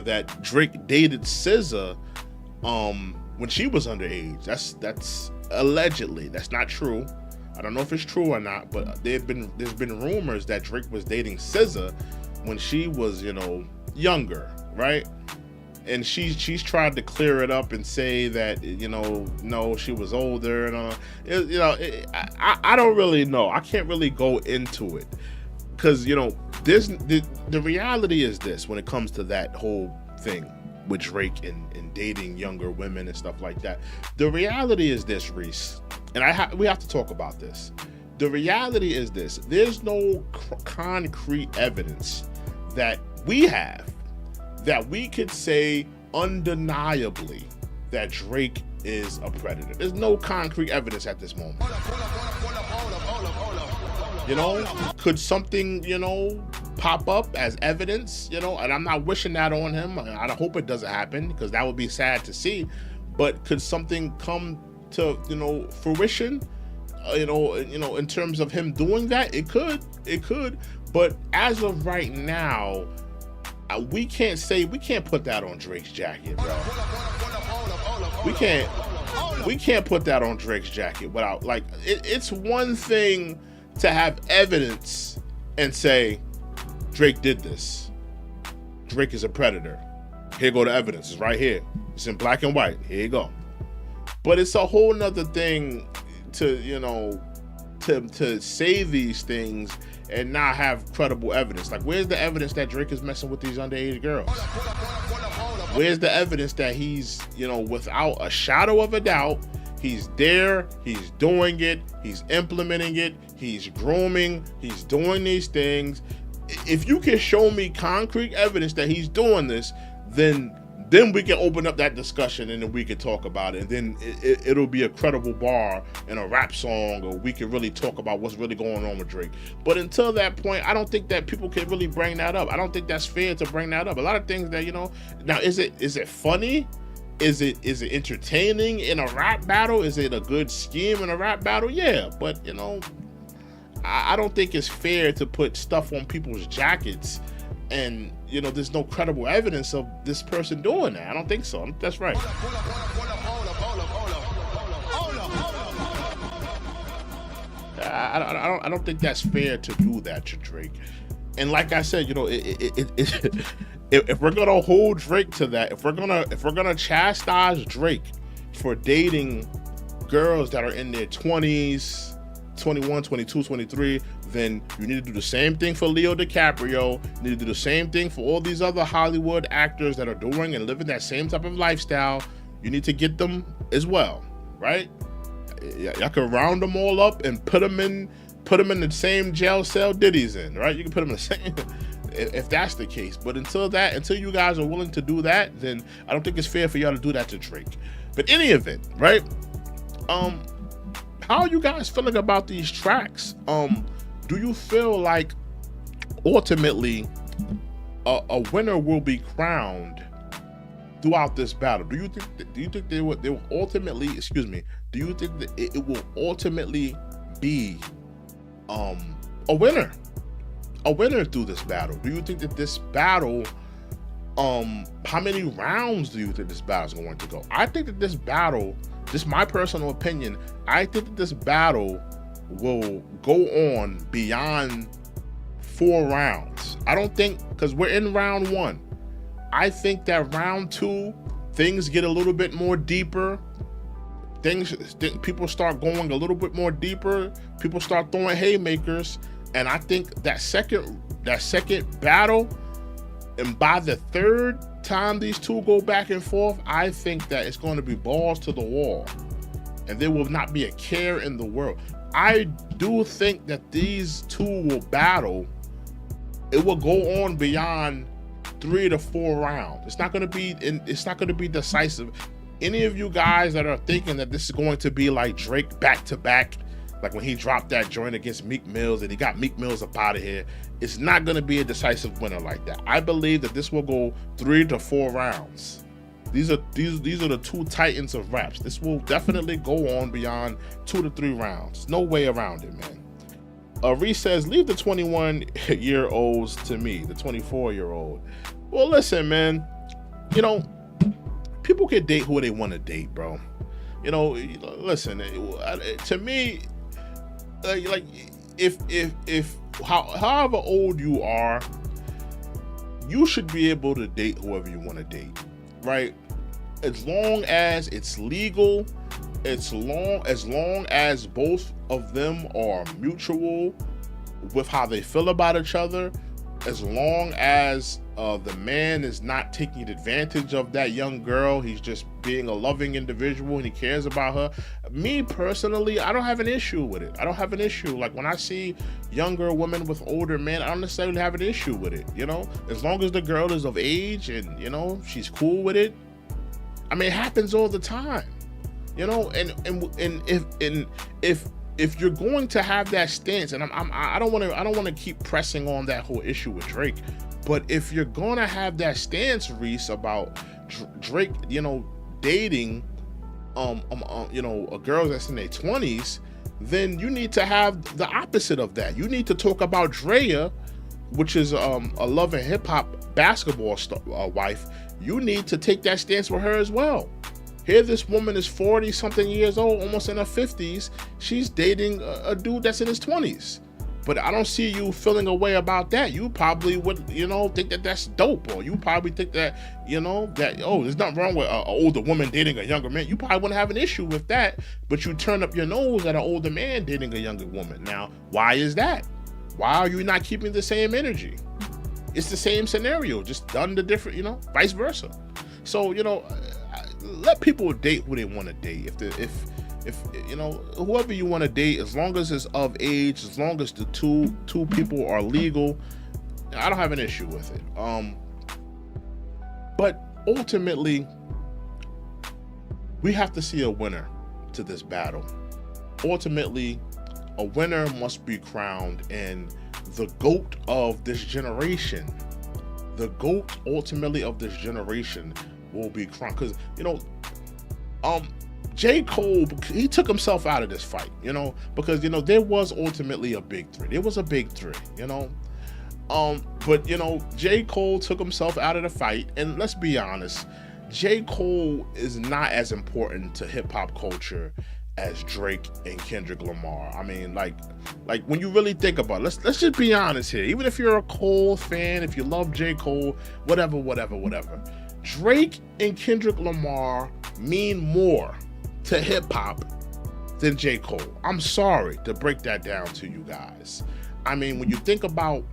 that Drake dated SZA when she was underage. That's allegedly. That's not true. I don't know if it's true or not, but there's been rumors that Drake was dating SZA when she was, you know, younger, right? And she's tried to clear it up and say that, you know, no, she was older, and I don't really know. I can't really go into it because, you know, the reality is this when it comes to that whole thing. with Drake and dating younger women and stuff like that. The reality is this, Reese, and we have to talk about this. The reality is this: there's no concrete evidence that we have that we could say undeniably that Drake is a predator. There's no concrete evidence at this moment. You know, could something, you know, pop up as evidence, you know, and I'm not wishing that on him. I hope it doesn't happen, because that would be sad to see. But could something come to, you know, fruition, you know, in terms of him doing that? It could. But as of right now, we can't put that on Drake's jacket, bro. We can't put that on Drake's jacket without, like, it's one thing to have evidence and say Drake did this. Drake is a predator. Here go the evidence. It's right here. It's in black and white. Here you go. But it's a whole nother thing to, you know, to say these things and not have credible evidence. Like, where's the evidence that Drake is messing with these underage girls? Where's the evidence that he's, you know, without a shadow of a doubt, he's there, he's doing it, he's implementing it, he's grooming, he's doing these things. If you can show me concrete evidence that he's doing this, then we can open up that discussion and then we can talk about it. And then it'll be a credible bar in a rap song, or we can really talk about what's really going on with Drake. But until that point, I don't think that people can really bring that up. I don't think that's fair to bring that up. A lot of things that, you know, now is it funny? Is it entertaining in a rap battle? Is it a good scheme in a rap battle? Yeah, but, you know, I don't think it's fair to put stuff on people's jackets and, you know, there's no credible evidence of this person doing that. I don't think so. That's right. I don't think that's fair to do that to Drake. And like I said, you know, if we're gonna hold Drake to that, if we're gonna chastise Drake for dating girls that are in their 20s, 21, 22, 23, then you need to do the same thing for Leo DiCaprio. You need to do the same thing for all these other Hollywood actors that are doing and living that same type of lifestyle. You need to get them as well, right? Y'all can round them all up and put them in the same jail cell Diddy's in, right? You can put them in the same, if that's the case. But until you guys are willing to do that, then I don't think it's fair for y'all to do that to Drake. But in any event, right? How are you guys feeling about these tracks? Do you feel like ultimately a winner will be crowned throughout this battle? Do you think they will ultimately, do you think that it will ultimately be a winner through this battle? Do you think that this battle, how many rounds do you think this battle is going to go? I think that this battle, just my personal opinion, I think that this battle will go on beyond 4 rounds. I don't think, because we're in round 1. I think that round 2, things get a little bit more deeper. People start going a little bit more deeper. People start throwing haymakers. And I think that second battle, and by the 3rd time these two go back and forth, I think that it's going to be balls to the wall. And there will not be a care in the world. I do think that these two will battle. It will go on beyond 3 to 4 rounds. It's not going to be decisive. Any of you guys that are thinking that this is going to be like Drake back to back, like when he dropped that joint against Meek Mills and he got Meek Mills up out of here, it's not going to be a decisive winner like that. I believe that this will go 3 to 4 rounds. These are the two titans of raps. This will definitely go on beyond 2 to 3 rounds. No way around it, man. Reese says, leave the 21-year-olds to me, the 24-year-old. Well, listen, man, you know, people can date who they want to date, bro. You know, listen, to me, like, if however old you are, you should be able to date whoever you want to date, right? As long as it's legal, as long as both of them are mutual with how they feel about each other, as long as the man is not taking advantage of that young girl, he's just being a loving individual and he cares about her. Me personally, I don't have an issue with it. I don't have an issue. Like when I see younger women with older men, I don't necessarily have an issue with it. You know, as long as the girl is of age and, you know, she's cool with it. I mean, it happens all the time. You know, and if you're going to have that stance, and I don't want to keep pressing on that whole issue with Drake, but if you're gonna have that stance, Reese, about Drake, you know, dating, you know, a girl that's in their 20s, then you need to have the opposite of that. You need to talk about Drea, which is a Love and Hip Hop basketball wife. You need to take that stance with her as well. Here, this woman is 40 something years old, almost in her 50s. She's dating a dude that's in his 20s. But I don't see you feeling a way about that. You probably would, you know, think that that's dope. Or you probably think that, you know, that, oh, there's nothing wrong with an older woman dating a younger man. You probably wouldn't have an issue with that. But you turn up your nose at an older man dating a younger woman. Now, why is that? Why are you not keeping the same energy? It's the same scenario, just done the different, you know, vice versa. So, you know, let people date who they want to date. If you know, whoever you want to date, as long as it's of age, as long as the two people are legal, I don't have an issue with it. But ultimately, we have to see a winner to this battle. Ultimately, a winner must be crowned, and the GOAT of this generation, the GOAT ultimately of this generation will be crowned. Because, you know, J. Cole, he took himself out of this fight, you know, because, you know, there was ultimately a big three. There was a big three, you know. But, you know, J. Cole took himself out of the fight, and let's be honest, J. Cole is not as important to hip hop culture as Drake and Kendrick Lamar. I mean, like when you really think about it, let's just be honest here. Even if you're a Cole fan, if you love J. Cole, whatever, Drake and Kendrick Lamar mean more to hip hop than J. Cole. I'm sorry to break that down to you guys. I mean, when you think about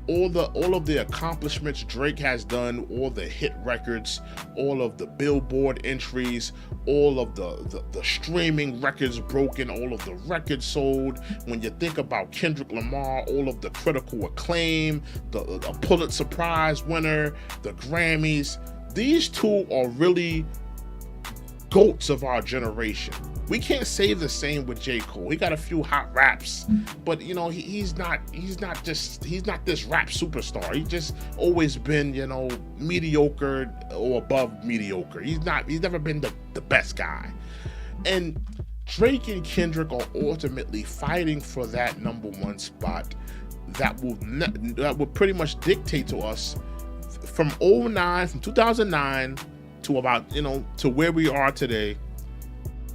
all of the accomplishments Drake has done, all the hit records, all of the Billboard entries, all of the streaming records broken, all of the records sold. When you think about Kendrick Lamar, all of the critical acclaim, the Pulitzer Prize winner, the Grammys, these two are really GOATs of our generation. We can't say the same with J. Cole. He got a few hot raps, but you know, he's not this rap superstar. He's just always been, you know, mediocre or above mediocre. He's never been the best guy. And Drake and Kendrick are ultimately fighting for that #1 spot that will pretty much dictate to us from 2009 to about, you know, to where we are today.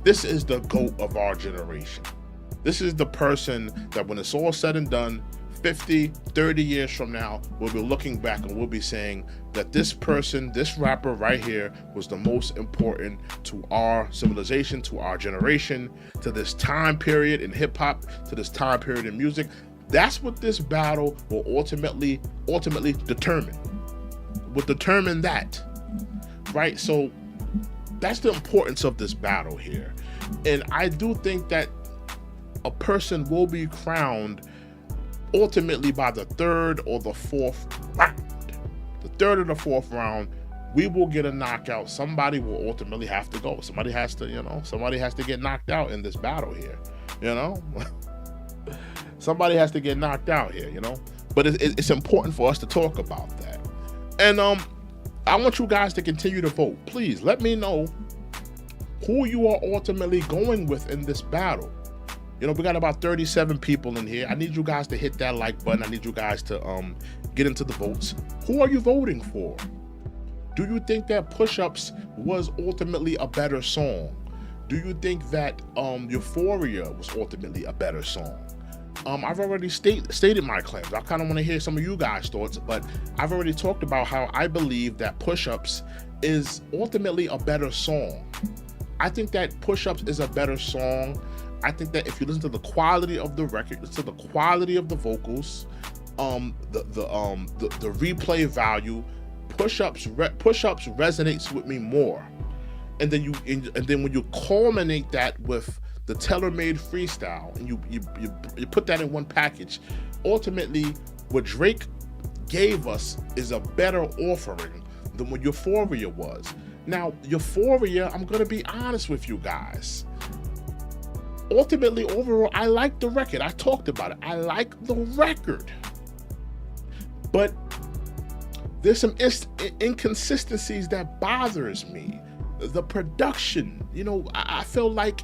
This is the GOAT of our generation. This is the person that when it's all said and done, 50, 30 years from now, we'll be looking back and we'll be saying that this person, this rapper right here, was the most important to our civilization, to our generation, to this time period in hip hop, to this time period in music. That's what this battle will ultimately determine. Will determine that, right? So that's the importance of this battle here. And I do think that a person will be crowned ultimately by the third or the fourth round. The third or the fourth round, we will get a knockout. Somebody will ultimately have to go. Somebody has to get knocked out in this battle here, you know? Somebody has to get knocked out here, you know? But it's important for us to talk about that. And I want you guys to continue to vote. Please let me know who you are ultimately going with in this battle. You know, we got about 37 people in here. I need you guys to hit that like button. I need you guys to get into the votes. Who are you voting for? Do you think that Push-Ups was ultimately a better song? Do you think that Euphoria was ultimately a better song? I've already stated my claims. I kind of want to hear some of you guys' thoughts, but I've already talked about how I believe that Push-Ups is ultimately a better song. I think that Push-Ups is a better song. I think that if you listen to the quality of the record, listen to the quality of the vocals, The replay value, push-ups resonates with me more. And then when you culminate that with the tailor-made freestyle, and you put that in one package, ultimately what Drake gave us is a better offering than what Euphoria was. Now, Euphoria, I'm gonna be honest with you guys. Ultimately, overall, I like the record. I talked about it. I like the record. But there's some inconsistencies that bothers me. The production, I feel like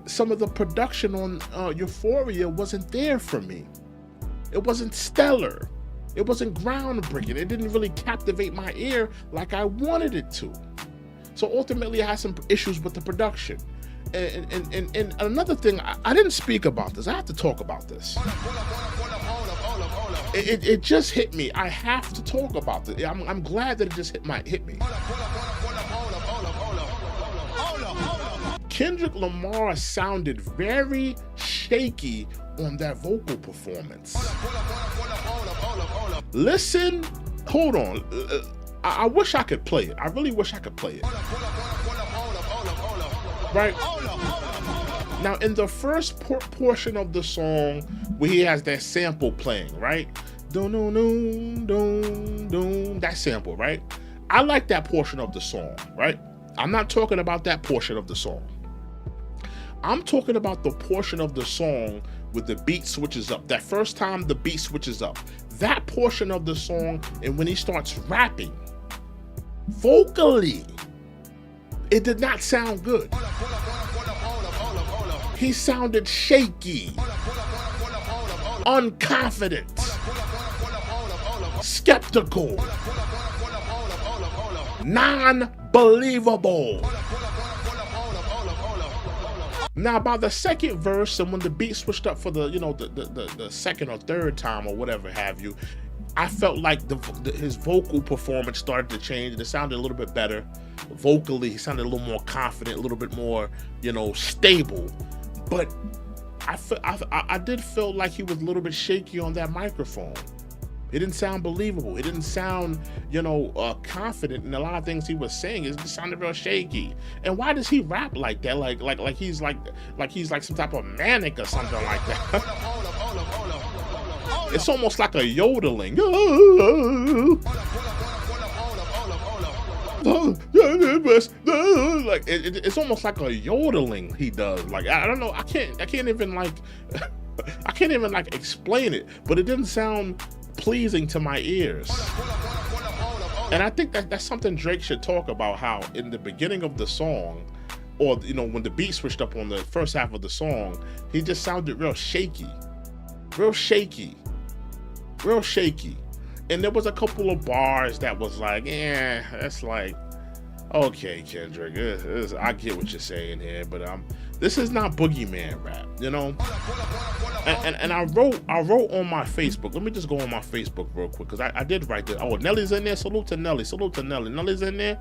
some of the production on Euphoria wasn't there for me. It wasn't stellar. It wasn't groundbreaking. It didn't really captivate my ear like I wanted it to. So ultimately, I had some issues with the production. And another thing, I didn't speak about this. I have to talk about this. It just hit me. I have to talk about this. I'm glad that it just hit me. Kendrick Lamar sounded very shaky on that vocal performance. Listen, hold on. I wish I could play it. I really wish I could play it. Right? Now, in the first portion of the song, where he has that sample playing, right? Dun, dun, dun, dun, dun, that sample, right? I like that portion of the song, right? I'm not talking about that portion of the song. I'm talking about the portion of the song where the beat switches up. That first time the beat switches up. That portion of the song, and when he starts rapping, vocally, it did not sound good. He sounded shaky, unconfident, skeptical, non-believable. Now, by the second verse, and when the beat switched up for the second or third time or whatever have you, I felt like his vocal performance started to change, and it sounded a little bit better. Vocally, he sounded a little more confident, a little bit more, stable. But I did feel like he was a little bit shaky on that microphone. It didn't sound believable. It didn't sound, confident in a lot of things he was saying. It just sounded real shaky. And why does he rap like that? Like he's like some type of manic or something like that. It's almost like a yodeling. Like it's almost like a yodeling he does. Like I don't know. I can't even explain it. But it didn't sound pleasing to my ears. And I think that's something Drake should talk about, how in the beginning of the song, or when the beat switched up on the first half of the song, he just sounded real shaky. And there was a couple of bars that was like, that's like, okay, Kendrick, I get what you're saying here, but this is not boogeyman rap, And I wrote on my Facebook. Let me just go on my Facebook real quick, because I did write that. Oh, Nelly's in there. Salute to Nelly. Nelly's in there.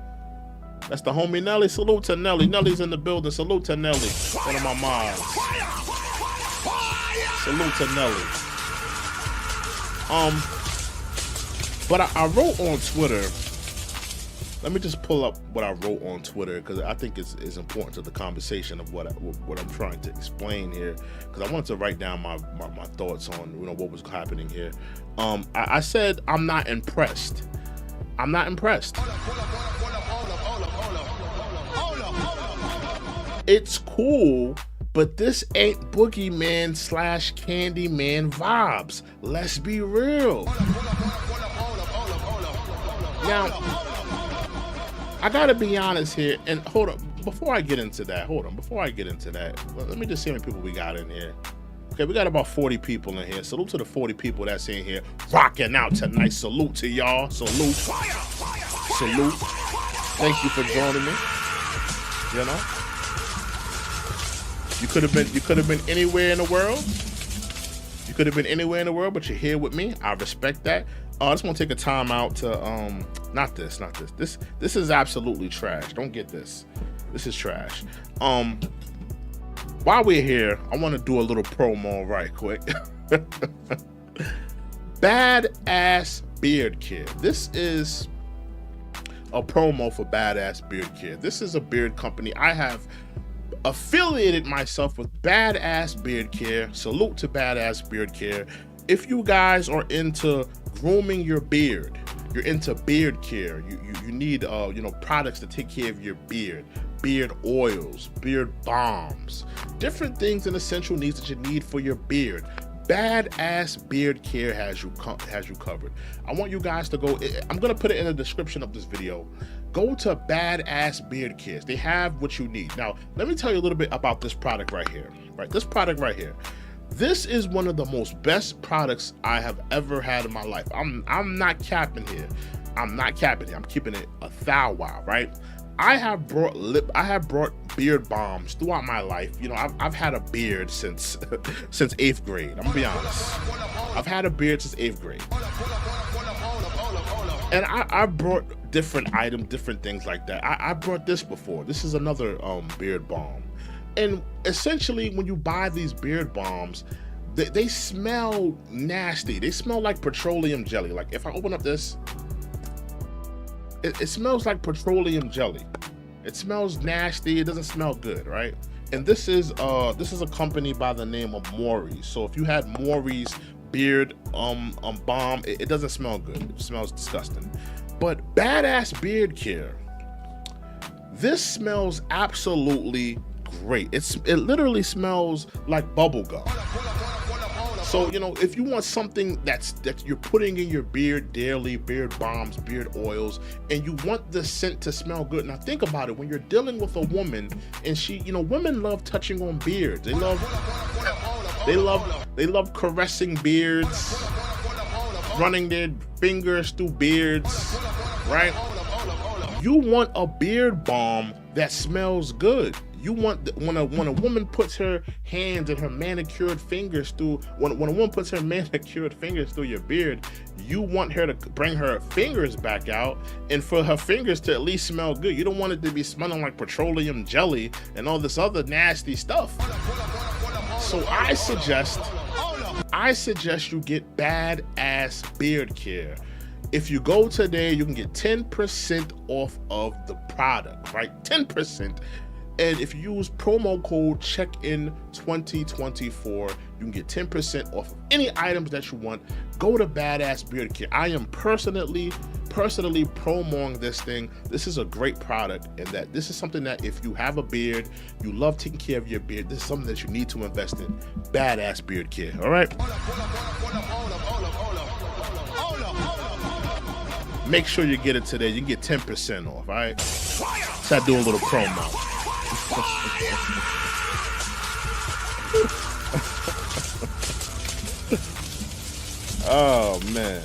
That's the homie Nelly. Salute to Nelly. Nelly's in the building. Salute to Nelly. One of my moms. Salute to Nelly. But I wrote on Twitter. Let me just pull up what I wrote on Twitter, because I think it's important to the conversation of what I'm trying to explain here, because I wanted to write down my thoughts on what was happening here. I said I'm not impressed. It's cool, but this ain't Boogeyman / Candyman vibes. Let's be real. Now, I gotta be honest here, and hold on, before I get into that, let me just see how many people we got in here. Okay, we got about 40 people in here. Salute to the 40 people that's in here rocking out tonight. Salute to y'all. Salute. Thank you for joining me. You could have been anywhere in the world. But you're here with me. I respect that. I just want to take a time out to not this. This is absolutely trash. Don't get this. This is trash. While we're here, I want to do a little promo right quick. Badass Beard Care. This is a promo for Badass Beard Care. This is a beard company. I have affiliated myself with Badass Beard Care. Salute to Badass Beard Care. If you guys are into grooming your beard, you're into beard care, you need products to take care of your beard oils, beard balms, different things and essential needs that you need for your beard. Badass Beard Care has you covered. I want you guys to go. I'm gonna put it in the description of this video. Go to Badass Beard Care. They have what you need. Now, let me tell you a little bit about this product right here. Right, this product right here. This is one of the most best products I have ever had in my life. I'm not capping here. I'm not capping here. I'm keeping it a thou wow, right? I have brought beard balms throughout my life. You know, I've had a beard since 8th grade. I'm gonna be honest. I've had a beard since 8th grade. And I brought different items, different things like that. I brought this before. This is another beard balm. And essentially, when you buy these beard balms, they smell nasty. They smell like petroleum jelly. Like if I open up this, it smells like petroleum jelly. It smells nasty. It doesn't smell good, right? And this is a company by the name of Maury's. So if you had Maury's beard balm, it doesn't smell good. It smells disgusting. But Badass Beard Care, this smells absolutely great. It literally smells like bubble gum. So, you know, if you want something that you're putting in your beard daily, beard balms, beard oils, and you want the scent to smell good. Now think about it, when you're dealing with a woman and she, you know, women love touching on beards. They love caressing beards, running their fingers through beards, right? You want a beard balm that smells good. You want when a woman puts her hands and her manicured fingers through when a woman puts her manicured fingers through your beard, you want her to bring her fingers back out and for her fingers to at least smell good. You don't want it to be smelling like petroleum jelly and all this other nasty stuff. So I suggest you get Badass Beard Care. If you go today, you can get 10% off of the product, right? 10%. And if you use promo code CHECKIN2024, you can get 10% off of any items that you want. Go to Badass Beard Care. I am personally promoting this thing. This is a great product, and that this is something that if you have a beard, you love taking care of your beard, this is something that you need to invest in. Badass Beard Care, all right? Make sure you get it today. You can get 10% off, all right? Start doing a little promo. Oh man.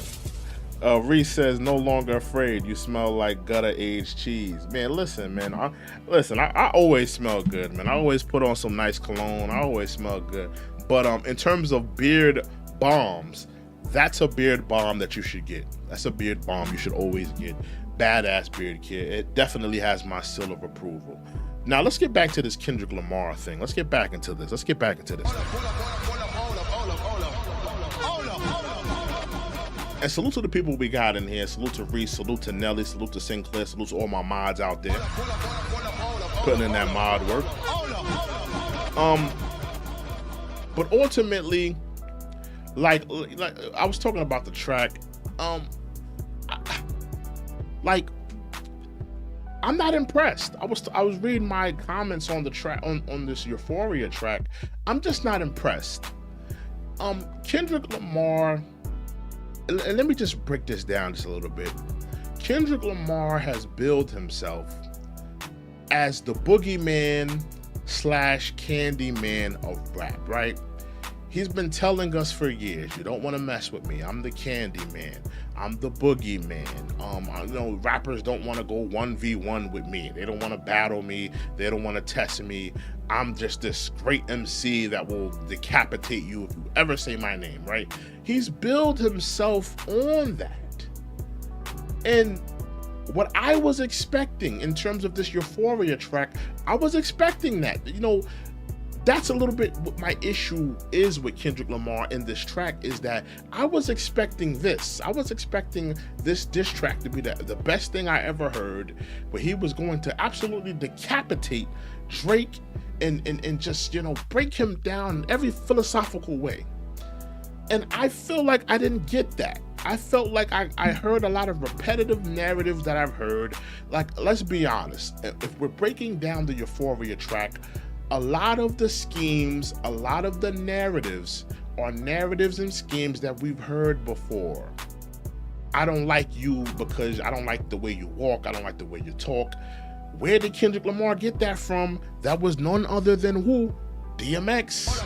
Reese says, no longer afraid, you smell like gutter aged cheese. Man, listen, man. I always smell good, man. I always put on some nice cologne. I always smell good. But in terms of beard balms, that's a beard balm that you should get. That's a beard balm you should always get. Badass Beard Care. It definitely has my seal of approval. Now let's get back to this Kendrick Lamar thing. Let's get back into this. And salute to the people we got in here. Salute to Reese, salute to Nelly, salute to Sinclair, salute to all my mods out there putting in that mod work. But ultimately, like I was talking about the track, I'm not impressed. I was reading my comments on the track on this Euphoria track. I'm just not impressed. Kendrick Lamar, and let me just break this down just a little bit. Kendrick Lamar has billed himself as the boogeyman / Candyman of rap, right? He's been telling us for years, you don't want to mess with me. I'm the Candyman. I'm the boogeyman. You know, rappers don't want to go 1v1 with me. They don't want to battle me. They don't want to test me. I'm just this great MC that will decapitate you if you ever say my name, right? He's billed himself on that. And what I was expecting in terms of this Euphoria track, I was expecting that. You know, that's a little bit what my issue is with Kendrick Lamar in this track, is that I was expecting this. I was expecting this diss track to be the best thing I ever heard, where he was going to absolutely decapitate Drake and just, you know, break him down in every philosophical way. And I feel like I didn't get that. I felt like I heard a lot of repetitive narratives that I've heard. Like, let's be honest, if we're breaking down the Euphoria track, a lot of the schemes, a lot of the narratives are narratives and schemes that we've heard before. I don't like you because I don't like the way you walk, I don't like the way you talk. Where did Kendrick Lamar get that from? That was none other than who? DMX.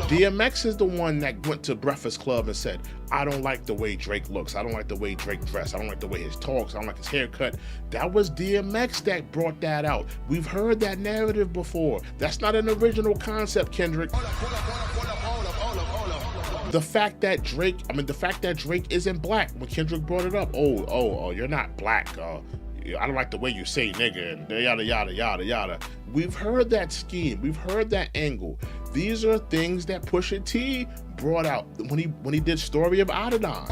DMX is the one that went to Breakfast Club and said, I don't like the way Drake looks, I don't like the way Drake dressed, I don't like the way his talks, I don't like his haircut. That was DMX that brought that out. We've heard that narrative before. That's not an original concept, Kendrick. The fact that Drake isn't black, when Kendrick brought it up, oh, you're not black, I don't like the way you say nigga, and yada, yada, yada, yada. We've heard that scheme. We've heard that angle. These are things that Pusha T brought out when he did Story of Adidon.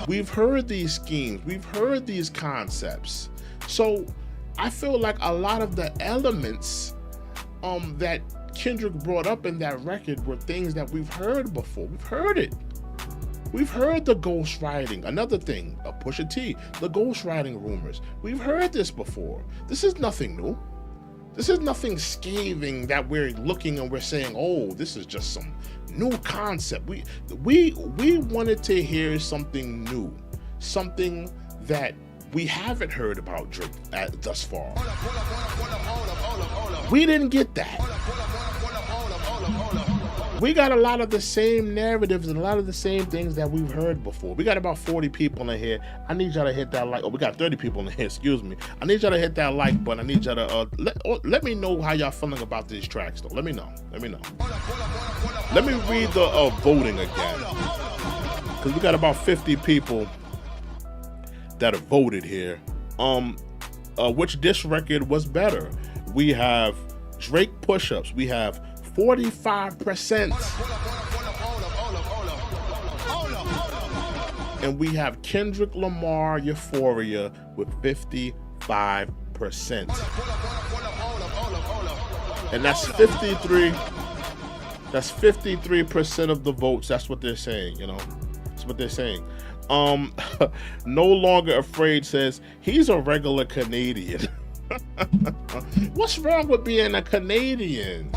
We've heard these schemes. We've heard these concepts. So I feel like a lot of the elements that Kendrick brought up in that record were things that we've heard before. We've heard it. We've heard the ghostwriting. Another thing, Pusha T, the ghostwriting rumors. We've heard this before. This is nothing new. This is nothing scathing that we're looking and we're saying, oh, this is just some new concept. We wanted to hear something new, something that we haven't heard about Drake thus far. We didn't get that. We got a lot of the same narratives and a lot of the same things that we've heard before. We got about 40 people in here. I need y'all to hit that like. Oh, we got 30 people in here. Excuse me. I need y'all to hit that like button. I need y'all to let me know how y'all feeling about these tracks, though. Let me know. Let me know. Let me read the voting again, because we got about 50 people that have voted here. Which diss record was better? We have Drake Push-Ups. We have 45%. And we have Kendrick Lamar Euphoria with 55%. And that's 53. That's 53% of the votes. That's what they're saying, you know. That's what they're saying. No Longer Afraid says he's a regular Canadian. What's wrong with being a Canadian?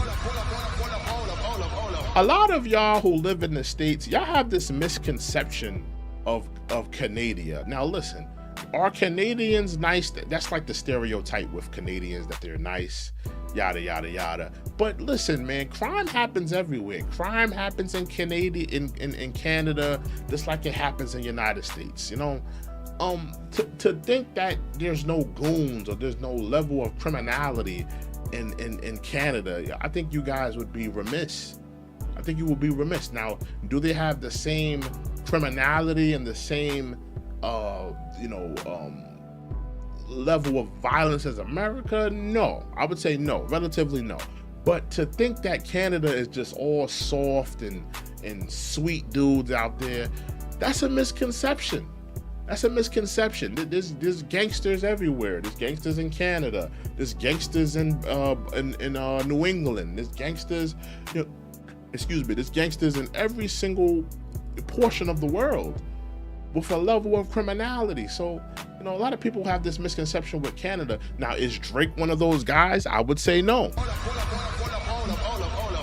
A lot of y'all who live in the States, y'all have this misconception of Canada. Now listen, are Canadians nice? That's like the stereotype with Canadians, that they're nice, yada, yada, yada. But listen, man, crime happens everywhere. Crime happens in Canada, just like it happens in the United States, you know? To think that there's no goons or there's no level of criminality in Canada, I think you guys would be remiss. I think you will be remiss. Now, do they have the same criminality and the same, level of violence as America? No, I would say no, relatively no. But to think that Canada is just all soft and sweet dudes out there, that's a misconception. That's a misconception. There's gangsters everywhere. There's gangsters in Canada. There's gangsters in New England. There's gangsters, there's gangsters in every single portion of the world with a level of criminality. So, a lot of people have this misconception with Canada. Now, is Drake one of those guys? I would say no.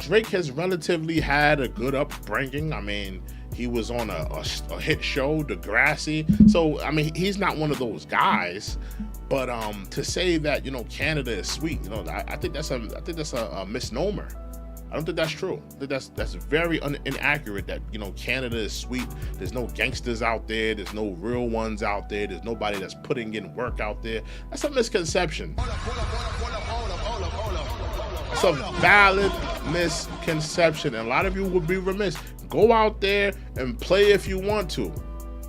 Drake has relatively had a good upbringing. I mean, he was on a hit show, Degrassi. So, I mean, he's not one of those guys. But to say that, Canada is sweet, I think that's a misnomer. I don't think that's true. I think that's very inaccurate that, Canada is sweet. There's no gangsters out there. There's no real ones out there. There's nobody that's putting in work out there. That's a misconception. It's a valid misconception. And a lot of you would be remiss. Go out there and play if you want to.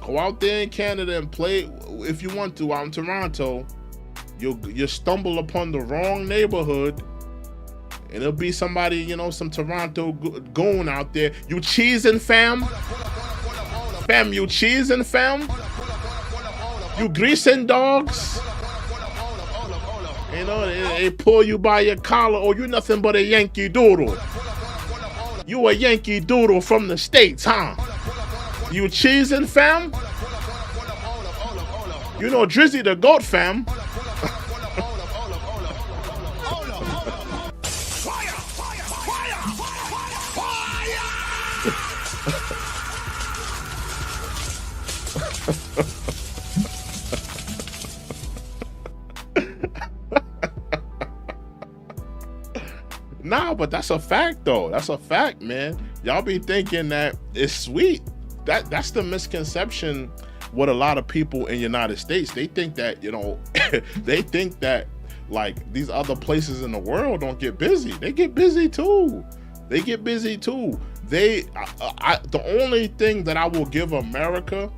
Go out there in Canada and play if you want to. Out in Toronto, you stumble upon the wrong neighborhood, and it'll be somebody, you know, some Toronto goon out there. You cheesing, fam? Fam, you cheesing, fam? You greasing dogs? You know, they pull you by your collar. Oh, you nothing but a Yankee Doodle. You a Yankee Doodle from the States, huh? You cheesing, fam? You know Drizzy the Goat, fam? Nah, but that's a fact though. That's a fact, man. Y'all be thinking that it's sweet. That's the misconception with a lot of people in the United States. They think that, you know, they think that like these other places in the world don't get busy. They get busy too. They get busy too. The only thing that I will give America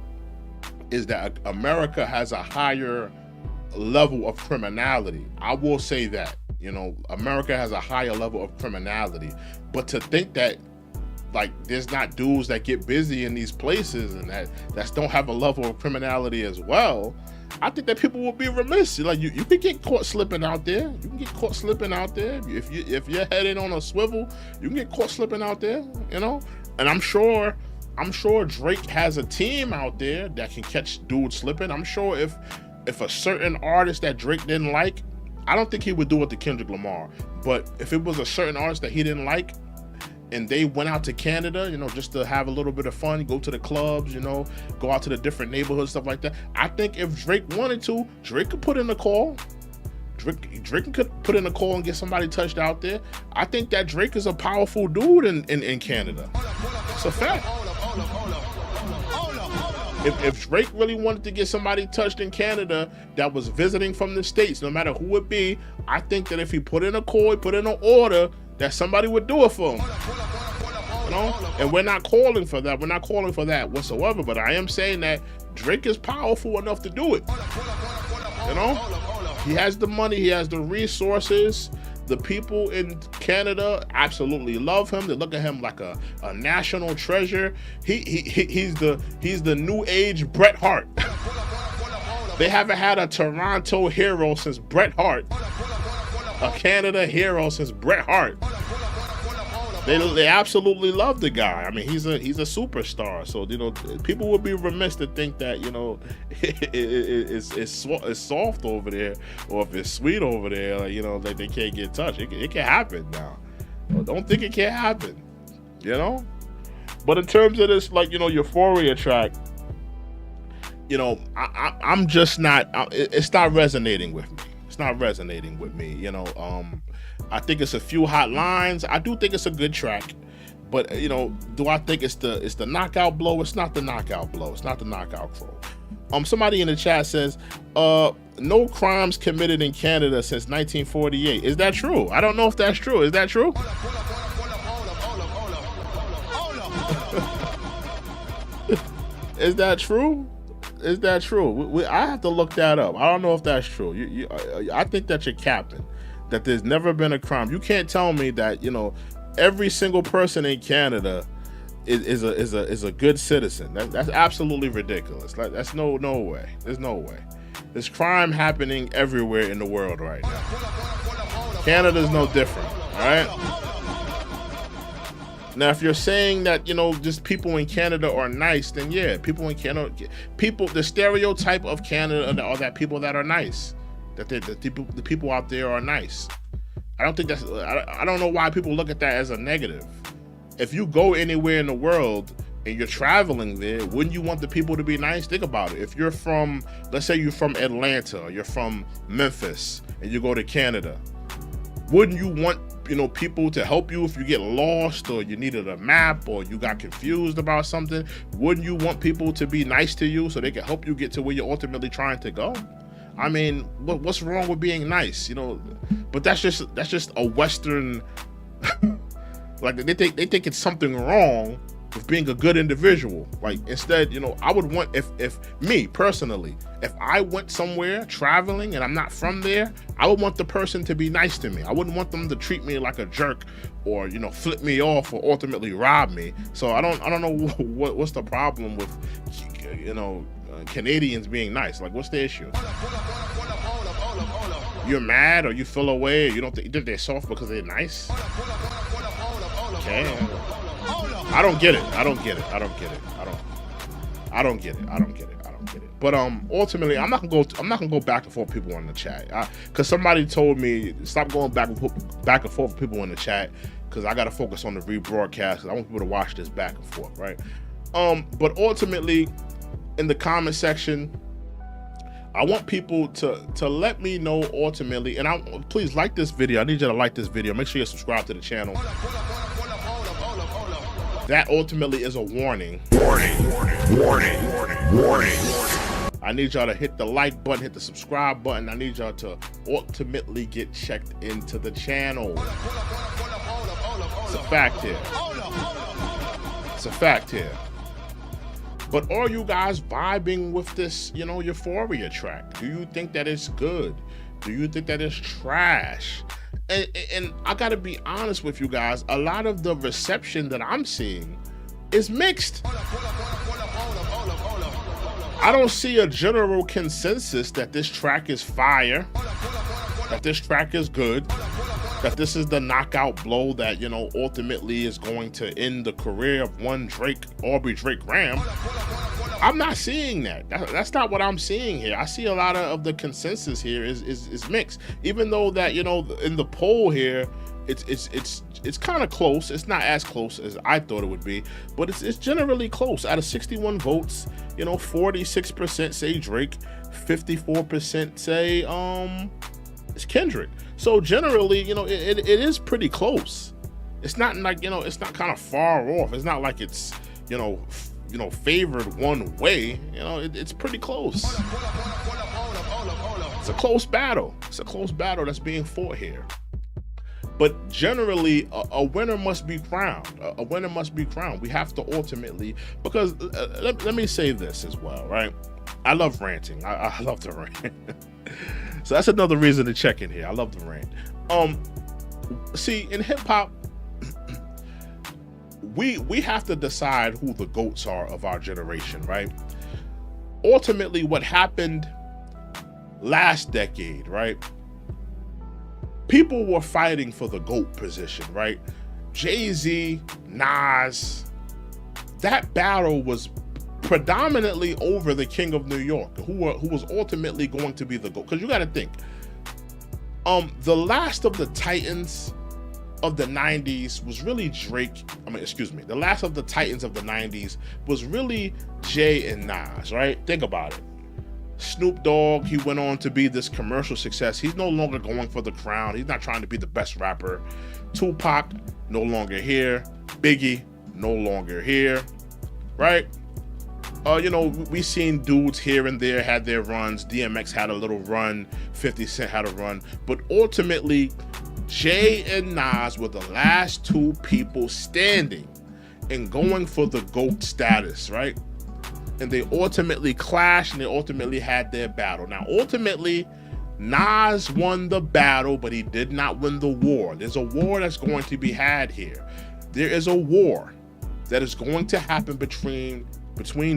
is that America has a higher level of criminality. I will say that. You know, America has a higher level of criminality, but to think that like there's not dudes that get busy in these places and that don't have a level of criminality as well, I think that people will be remiss. Like you can get caught slipping out there. You can get caught slipping out there. If you're headed on a swivel, you can get caught slipping out there, you know? And I'm sure Drake has a team out there that can catch dudes slipping. I'm sure if a certain artist that Drake didn't like, I don't think he would do it to Kendrick Lamar, but if it was a certain artist that he didn't like and they went out to Canada, you know, just to have a little bit of fun, go to the clubs, you know, go out to the different neighborhoods, stuff like that. I think if Drake wanted to, Drake could put in a call. Drake could put in a call and get somebody touched out there. I think that Drake is a powerful dude in Canada. It's a fact. If Drake really wanted to get somebody touched in Canada that was visiting from the States, no matter who it be, I think that if he put in a call, he put in an order, that somebody would do it for him. You know? And we're not calling for that. We're not calling for that whatsoever. But I am saying that Drake is powerful enough to do it. You know? He has the money, he has the resources. The people in Canada absolutely love him. They look at him like a national treasure. He's the new age Bret Hart. They haven't had a Toronto hero since Bret Hart. A Canada hero since Bret Hart. They absolutely love the guy. I mean, he's a superstar. So, you know, people would be remiss to think that, you know, it's soft over there, or if it's sweet over there, like, you know, like they can't get touched. It can happen now. Don't think it can't happen, you know. But in terms of this, like, you know, Euphoria track, you know, I'm just not. It's not resonating with me. It's not resonating with me, you know. I think it's a few hot lines. I do think it's a good track, but you know, do I think it's the knockout blow? It's not the knockout blow. It's not the knockout crow. Somebody in the chat says, no crimes committed in Canada since 1948. Is that true? I don't know if that's true. Is that true? Is that true? Is that true? I have to look that up. I don't know if that's true. I think that you're capping. That there's never been a crime. You can't tell me that, you know, every single person in Canada is a good citizen. That's absolutely ridiculous. Like, that's no way. There's no way. There's crime happening everywhere in the world right now. Canada's no different. All right. Now, if you're saying that, you know, just people in Canada are nice, then yeah, people in Canada, the stereotype of Canada are that people that are nice. That the people out there are nice. I don't think I don't know why people look at that as a negative. If you go anywhere in the world and you're traveling there, wouldn't you want the people to be nice? Think about it. If you're from, let's say you're from Atlanta, or you're from Memphis, and you go to Canada, wouldn't you want, you know, people to help you if you get lost, or you needed a map, or you got confused about something? Wouldn't you want people to be nice to you so they can help you get to where you're ultimately trying to go? I mean, what's wrong with being nice, you know? But that's just a Western, like they think it's something wrong with being a good individual. Like, instead, you know, I would want, if me personally, if I went somewhere traveling and I'm not from there, I would want the person to be nice to me. I wouldn't want them to treat me like a jerk, or, you know, flip me off, or ultimately rob me. So I don't know what's the problem with, you know, Canadians being nice. Like, what's the issue? You're mad, or you feel away, or you don't think they're soft because they're nice? Okay. I don't get it. I don't get it. I don't get it. I don't get it. I don't get it. I don't get it. But ultimately, I'm not gonna go back and forth with people in the chat, because somebody told me stop going back and forth with people in the chat, because I gotta focus on the rebroadcast. 'Cause I want people to watch this back and forth, right? But ultimately, in the comment section, I want people to let me know ultimately, and please like this video. I need you to like this video. Make sure you subscribe to the channel. That ultimately is a warning. Warning, warning, warning, warning, warning. I need y'all to hit the like button, hit the subscribe button. I need y'all to ultimately get checked into the channel. It's a fact here. It's a fact here. But are you guys vibing with this, you know, Euphoria track? Do you think that it's good? Do you think that it's trash? And I gotta be honest with you guys, a lot of the reception that I'm seeing is mixed. I don't see a general consensus that this track is fire, that this track is good, that this is the knockout blow that, you know, ultimately is going to end the career of one Aubrey Drake Graham. I'm not seeing that. That's not what I'm seeing here. I see a lot of the consensus here is mixed. Even though that, you know, in the poll here, it's kind of close. It's not as close as I thought it would be, but it's generally close. Out of 61 votes, you know, 46% say Drake, 54% say it's Kendrick. So generally, you know, it is pretty close. It's not like, you know, it's not kind of far off. It's not like it's, you know, favored one way. You know, it's pretty close. It's a close battle. It's a close battle that's being fought here. But generally, a winner must be crowned. A winner must be crowned. We have to ultimately, because let me say this as well, right? I love ranting. I love to rant. So that's another reason to check in here. I love the rant. See, in hip hop, we have to decide who the GOATs are of our generation, right? Ultimately, what happened last decade, right? People were fighting for the GOAT position, right? Jay-Z, Nas, that battle was predominantly over the King of New York, who was ultimately going to be the GOAT. Because you got to think, the last of the Titans of the 90s was really Drake. The last of the Titans of the 90s was really Jay and Nas, right? Think about it. Snoop Dogg, he went on to be this commercial success. He's no longer going for the crown. He's not trying to be the best rapper. Tupac, no longer here. Biggie, no longer here, right? You know, we seen dudes here and there had their runs. DMX had a little run. 50 Cent had a run. But ultimately, Jay and Nas were the last two people standing and going for the GOAT status, right? And they ultimately clashed, and they ultimately had their battle. Now, ultimately, Nas won the battle, but he did not win the war. There's a war that's going to be had here. There is a war that is going to happen between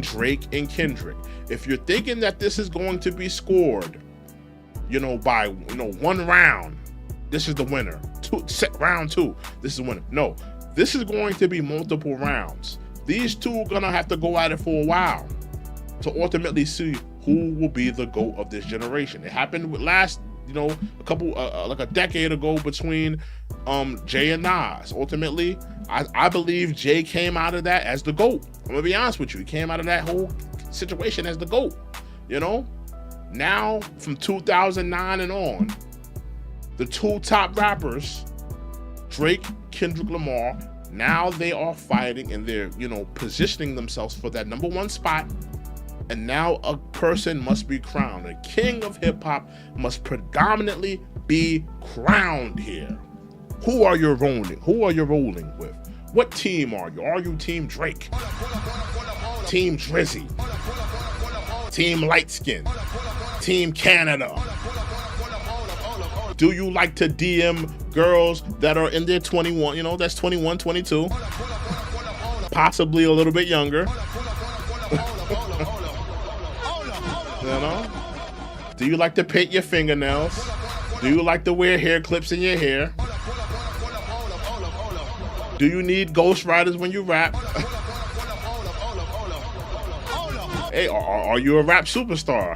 Drake and Kendrick. If you're thinking that this is going to be scored, you know, by, you know, one round, this is the winner. Round two, this is the winner. No, this is going to be multiple rounds. These two are gonna have to go at it for a while to ultimately see who will be the GOAT of this generation. It happened with last, you know, like a decade ago between Jay and Nas. Ultimately, I believe Jay came out of that as the GOAT. I'm gonna be honest with you. He came out of that whole situation as the GOAT, you know? Now, from 2009 and on, the two top rappers, Drake, Kendrick Lamar, now they are fighting and they're, you know, positioning themselves for that #1 spot. And now a person must be crowned. A king of hip hop must predominantly be crowned here. Who are you rolling? Who are you rolling with? What team are you? Are you Team Drake? Team Drizzy? Team Light Skin? Team Canada? Do you like to DM girls that are in their 21, you know, that's 21, 22, possibly a little bit younger? You know? Do you like to paint your fingernails? Do you like to wear hair clips in your hair? Do you need ghostwriters when you rap? Hey, are you a rap superstar?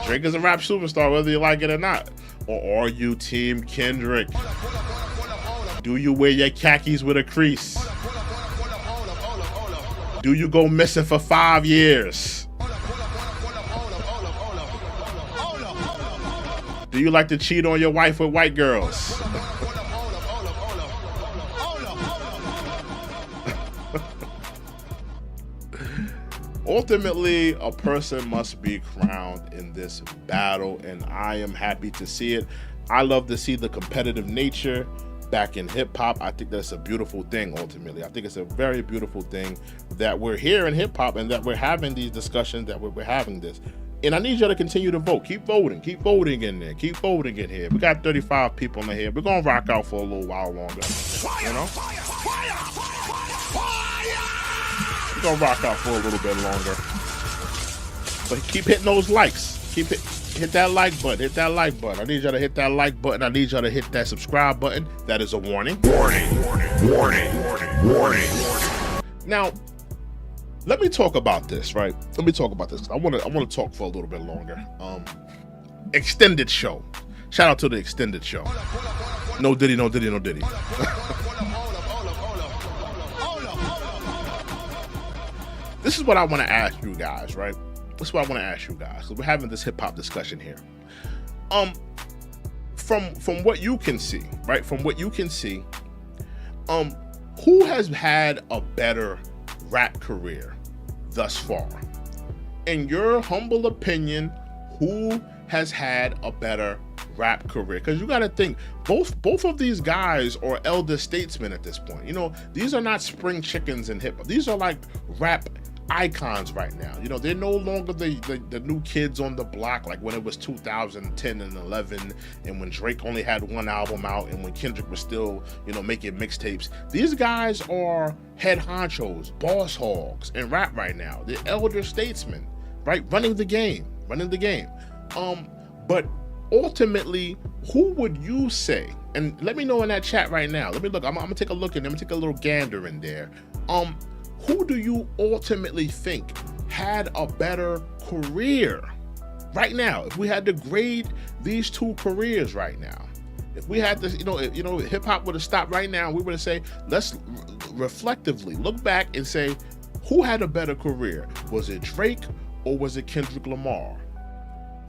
Drake is a rap superstar, whether you like it or not. Or are you Team Kendrick? Do you wear your khakis with a crease? Do you go missing for 5 years? Do you like to cheat on your wife with white girls? Ultimately, a person must be crowned in this battle, and I am happy to see it. I love to see the competitive nature back in hip-hop. I think that's a beautiful thing, ultimately. I think it's a very beautiful thing that we're here in hip-hop and that we're having these discussions, that we're having this. And I need y'all to continue to vote. Keep voting in there. Keep voting in here. We got 35 people in here. We're going to rock out for a little while longer, you know? We're going to rock out for a little bit longer. But keep hitting those likes. Hit that like button. Hit that like button. I need y'all to hit that like button. I need y'all to hit that subscribe button. That is a warning. Warning. Now, let me talk about this, right? Let me talk about this. I want to talk for a little bit longer. Extended show. Shout out to the extended show. No Diddy. This is what I want to ask you guys, right? This is what I want to ask you guys, because we're having this hip-hop discussion here. From what you can see, right? From what you can see, who has had a better rap career thus far? In your humble opinion, who has had a better rap career? Because you got to think, both of these guys are elder statesmen at this point. You know, these are not spring chickens in hip-hop. These are like rap icons right now. You know, they're no longer the new kids on the block like when it was 2010 and 11, and when Drake only had one album out, and when Kendrick was still, you know, making mixtapes. These guys are head honchos, boss hogs in rap right now. They're elder statesmen, right? Running the game. But ultimately, who would you say? And let me know in that chat right now. Let me look. I'm gonna take a look at them. I'm gonna take a little gander in there. Who do you ultimately think had a better career right now? If we had to grade these two careers right now, if we had to, hip hop would have stopped right now, we would have say, let's reflectively look back and say, who had a better career? Was it Drake or was it Kendrick Lamar?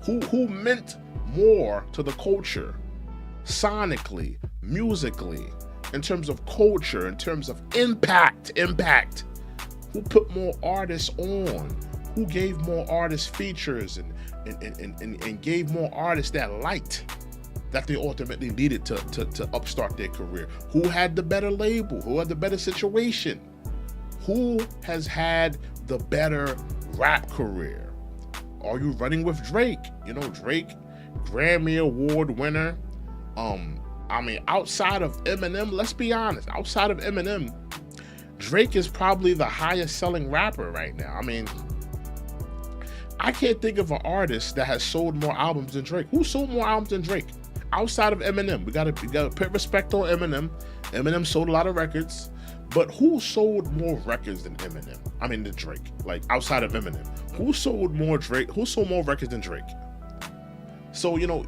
Who meant more to the culture, sonically, musically, in terms of culture, in terms of impact? Who put more artists on? Who gave more artists features and gave more artists that light that they ultimately needed to upstart their career? Who had the better label? Who had the better situation? Who has had the better rap career? Are you running with Drake? You know, Drake, Grammy Award winner. Outside of Eminem, let's be honest, outside of Eminem, Drake is probably the highest selling rapper right now. I mean, I can't think of an artist that has sold more albums than Drake. Who sold more albums than Drake? Outside of Eminem. We gotta put respect on Eminem. Eminem sold a lot of records, but who sold more records than Eminem? I mean, than Drake. Like, outside of Eminem. Who sold more records than Drake? So, you know,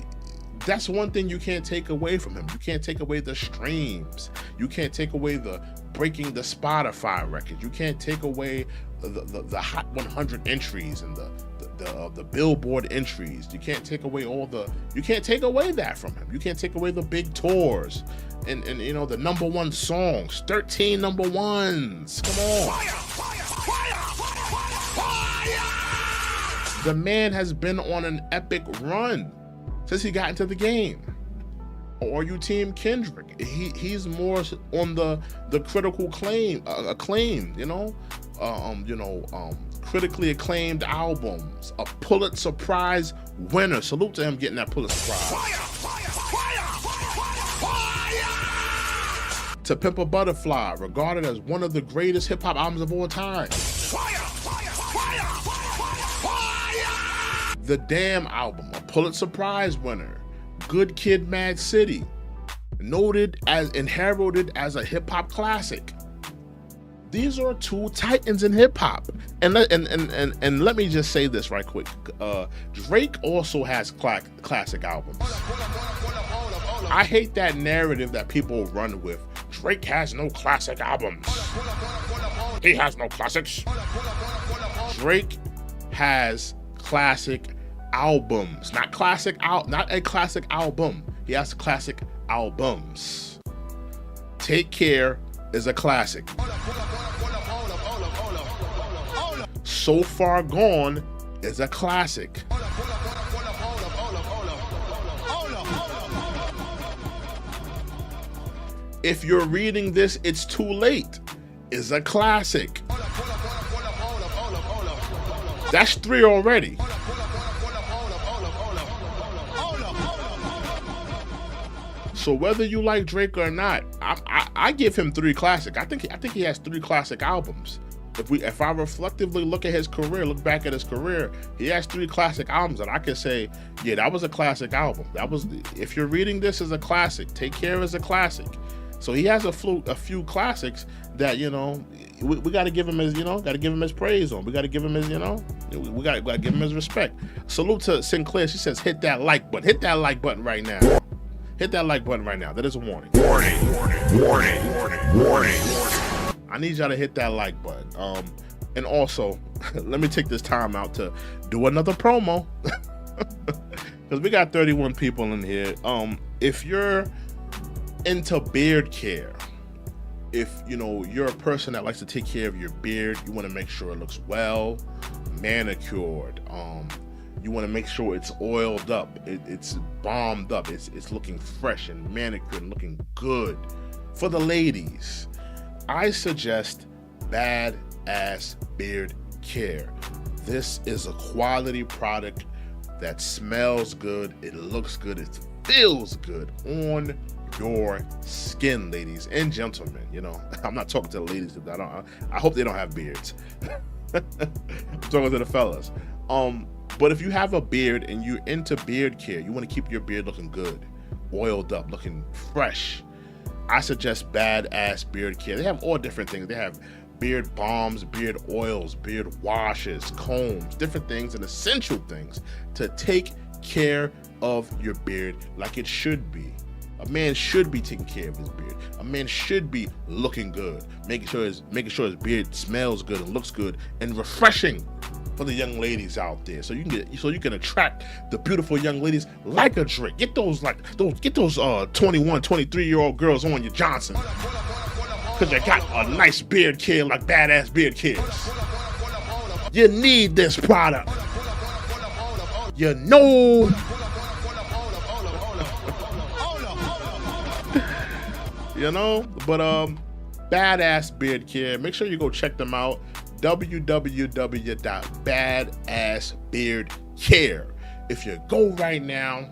that's one thing you can't take away from him. You can't take away the streams. You can't take away the breaking the Spotify records. You can't take away the Hot 100 entries and the Billboard entries. You can't take away you can't take away that from him. You can't take away the big tours and you know, the number one songs, 13 number ones. Come on. The man has been on an epic run since he got into the game. Or are you team Kendrick? He's more on the critical acclaim, critically acclaimed albums, a Pulitzer Prize winner. Salute to him getting that Pulitzer Prize. To Pimp a Butterfly, regarded as one of the greatest hip hop albums of all time. The Damn album, a Pulitzer Prize winner. Good Kid, Mad City, noted as and heralded as a hip hop classic. These are two titans in hip hop, and let me just say this right quick. Drake also has classic albums. I hate that narrative that people run with. Drake has no classic albums. He has no classics. Drake has classic albums, not a classic album. He has classic albums. Take Care is a classic. So Far Gone is a classic. If you're reading this, It's Too Late is a classic. That's 3 already. So whether you like Drake or not, I give him 3 classic. I think he has 3 classic albums. If I reflectively look at his career, look back at his career, he has 3 classic albums that I could say, yeah, that was a classic album. If you're reading this as a classic, Take Care is a classic. So he has a few classics that, we got to give him his praise on. We got to give him his, we got to give him his respect. Salute to Sinclair. She says, hit that like button. Hit that like button right now. Hit that like button right now. That is a warning. Warning, warning, warning, warning, warning. I need y'all to hit that like button. And also, let me take this time out to do another promo. Because we got 31 people in here. If you're into beard care, if you're a person that likes to take care of your beard, you want to make sure it looks well manicured, you want to make sure it's oiled up, it's bombed up, it's looking fresh and manicured and looking good. For the ladies, I suggest Badass Beard Care. This is a quality product that smells good, it looks good, it feels good on your skin, ladies and gentlemen. I'm not talking to the ladies. I hope they don't have beards. I'm talking to the fellas. But if you have a beard and you're into beard care, you want to keep your beard looking good, oiled up, looking fresh, I suggest Badass Beard Care. They have all different things. They have beard balms, beard oils, beard washes, combs, different things and essential things to take care of your beard like it should be. A man should be taking care of his beard. A man should be looking good, making sure his beard smells good and looks good and refreshing for the young ladies out there. So you can attract the beautiful young ladies like a Drake. Get those 21, 23-year-old girls on your Johnson. Cause you got a nice beard care like Badass Beard Cares. You need this product. But Badass Beard Care, make sure you go check them out. www.badassbeardcare. If you go right now,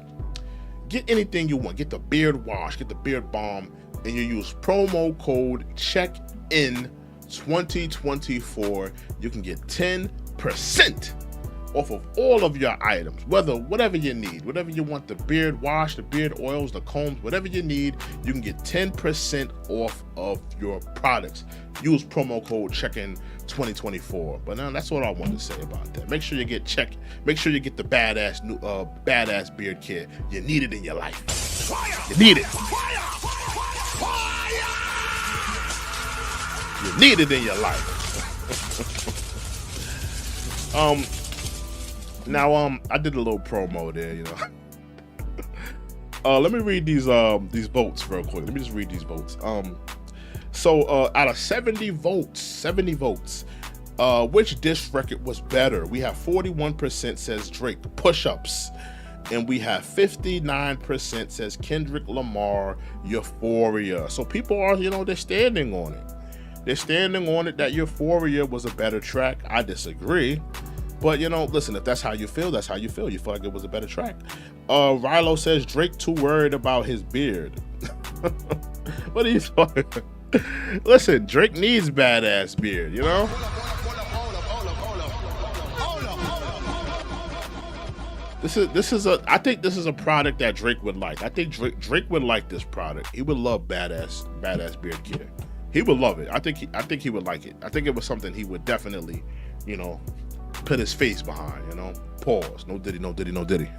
get anything you want. Get the beard wash, get the beard balm, and you use promo code CHECKIN2024. You can get 10% off of all of your items, whatever you need, whatever you want, the beard wash, the beard oils, the combs, whatever you need, you can get 10% off of your products. Use promo code CHECKIN2024. But now that's what I wanted to say about that. Make sure you get the badass beard care. You need it in your life. You need it. You need it in your life. Now, I did a little promo there, let me read these votes real quick. Let me just read these votes. So out of 70 votes, which diss record was better? We have 41% says Drake, Push-Ups, and we have 59% says Kendrick Lamar, Euphoria. So people are, they're standing on it. They're standing on it that Euphoria was a better track. I disagree. But, listen, if that's how you feel, that's how you feel. You feel like it was a better track. Rilo says Drake too worried about his beard. What are you talking about? Listen, Drake needs badass beard, I think this is a product that Drake would like. I think Drake would like this product. He would love badass beard care. He would love it. I think he would like it. I think it was something he would definitely, put his face behind, Pause. No diddy.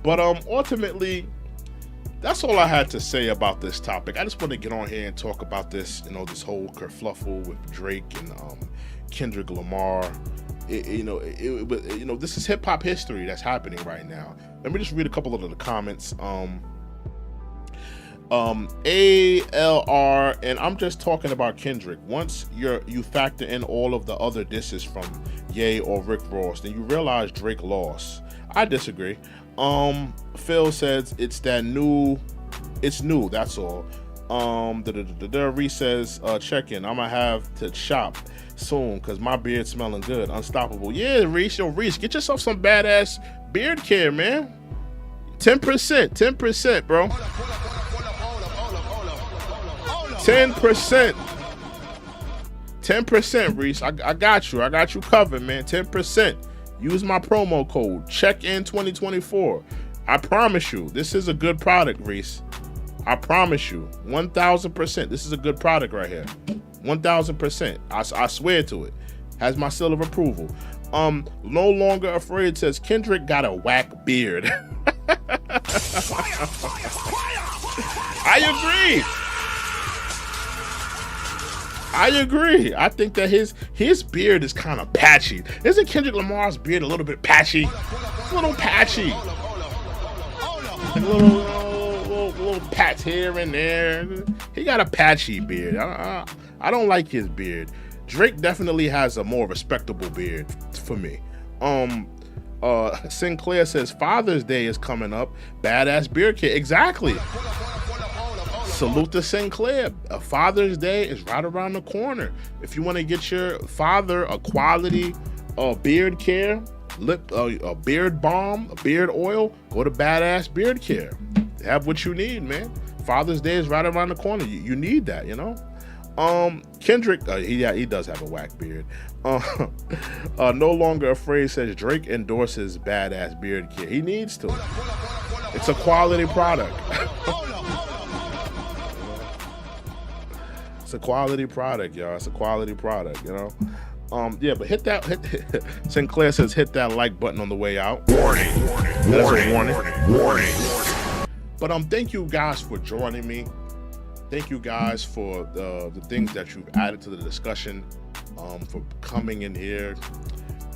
But ultimately, that's all I had to say about this topic. I just want to get on here and talk about this, this whole kerfluffle with Drake and Kendrick Lamar. This is hip hop history that's happening right now. Let me just read a couple of the comments. ALR, and I'm just talking about Kendrick. Once you factor in all of the other disses from Ye or Rick Ross, then you realize Drake lost. I disagree. Phil says it's new, that's all. Reese says check in. I'm gonna have to shop soon because my beard's smelling good. Unstoppable. Yeah, Reese, get yourself some badass beard care, man. 10%, bro. 10%, Reese. I got you. I got you covered, man. 10%. Use my promo code. Check in 2024. I promise you, this is a good product, Reese. I promise you, 1,000%. This is a good product right here. 1,000%. I swear to it. Has my seal of approval. No Longer Afraid says Kendrick got a whack beard. I agree. I think that his beard is kind of patchy. Isn't Kendrick Lamar's beard a little bit patchy? A little patchy. Like little pats here and there. He got a patchy beard. I don't like his beard. Drake definitely has a more respectable beard for me. Sinclair says Father's Day is coming up. Badass beard kit. Exactly. Salute to Sinclair. Father's Day is right around the corner. If you want to get your father a quality beard care, a beard balm, a beard oil, go to Badass Beard Care. They have what you need, man. Father's Day is right around the corner. You need that, Kendrick, he does have a whack beard. No Longer Afraid says Drake endorses Badass Beard Care. He needs to. It's a quality product. It's a quality product, y'all. It's a quality product, Yeah, but hit Sinclair says hit that like button on the way out. Warning. That's a warning. But thank you guys for joining me. Thank you guys for the things that you've added to the discussion, for coming in here,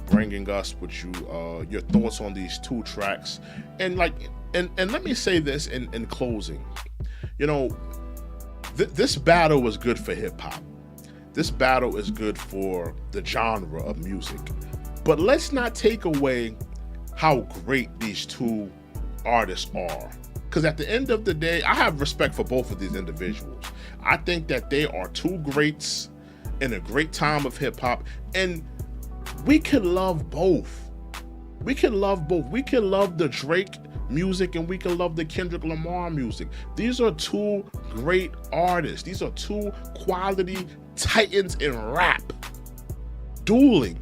bringing us with you your thoughts on these two tracks. And let me say this in closing. This battle was good for hip hop. This battle is good for the genre of music. But let's not take away how great these two artists are. Because at the end of the day, I have respect for both of these individuals. I think that they are two greats in a great time of hip hop. And we can love both. We can love the Drake music and we can love the Kendrick Lamar music. These are two great artists. These are two quality titans in rap dueling,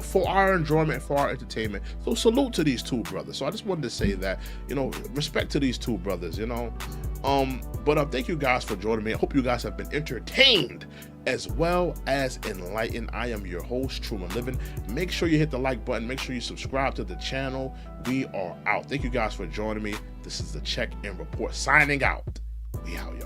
for our enjoyment, for our entertainment. So salute to these two brothers. So I just wanted to say that, respect to these two brothers, But thank you guys for joining me. I hope you guys have been entertained as well as enlightened. I am your host, trueandlivin. Make sure you hit the like button. Make sure you subscribe to the channel. We are out. Thank you guys for joining me. This is the Check and Report signing out. We out, y'all.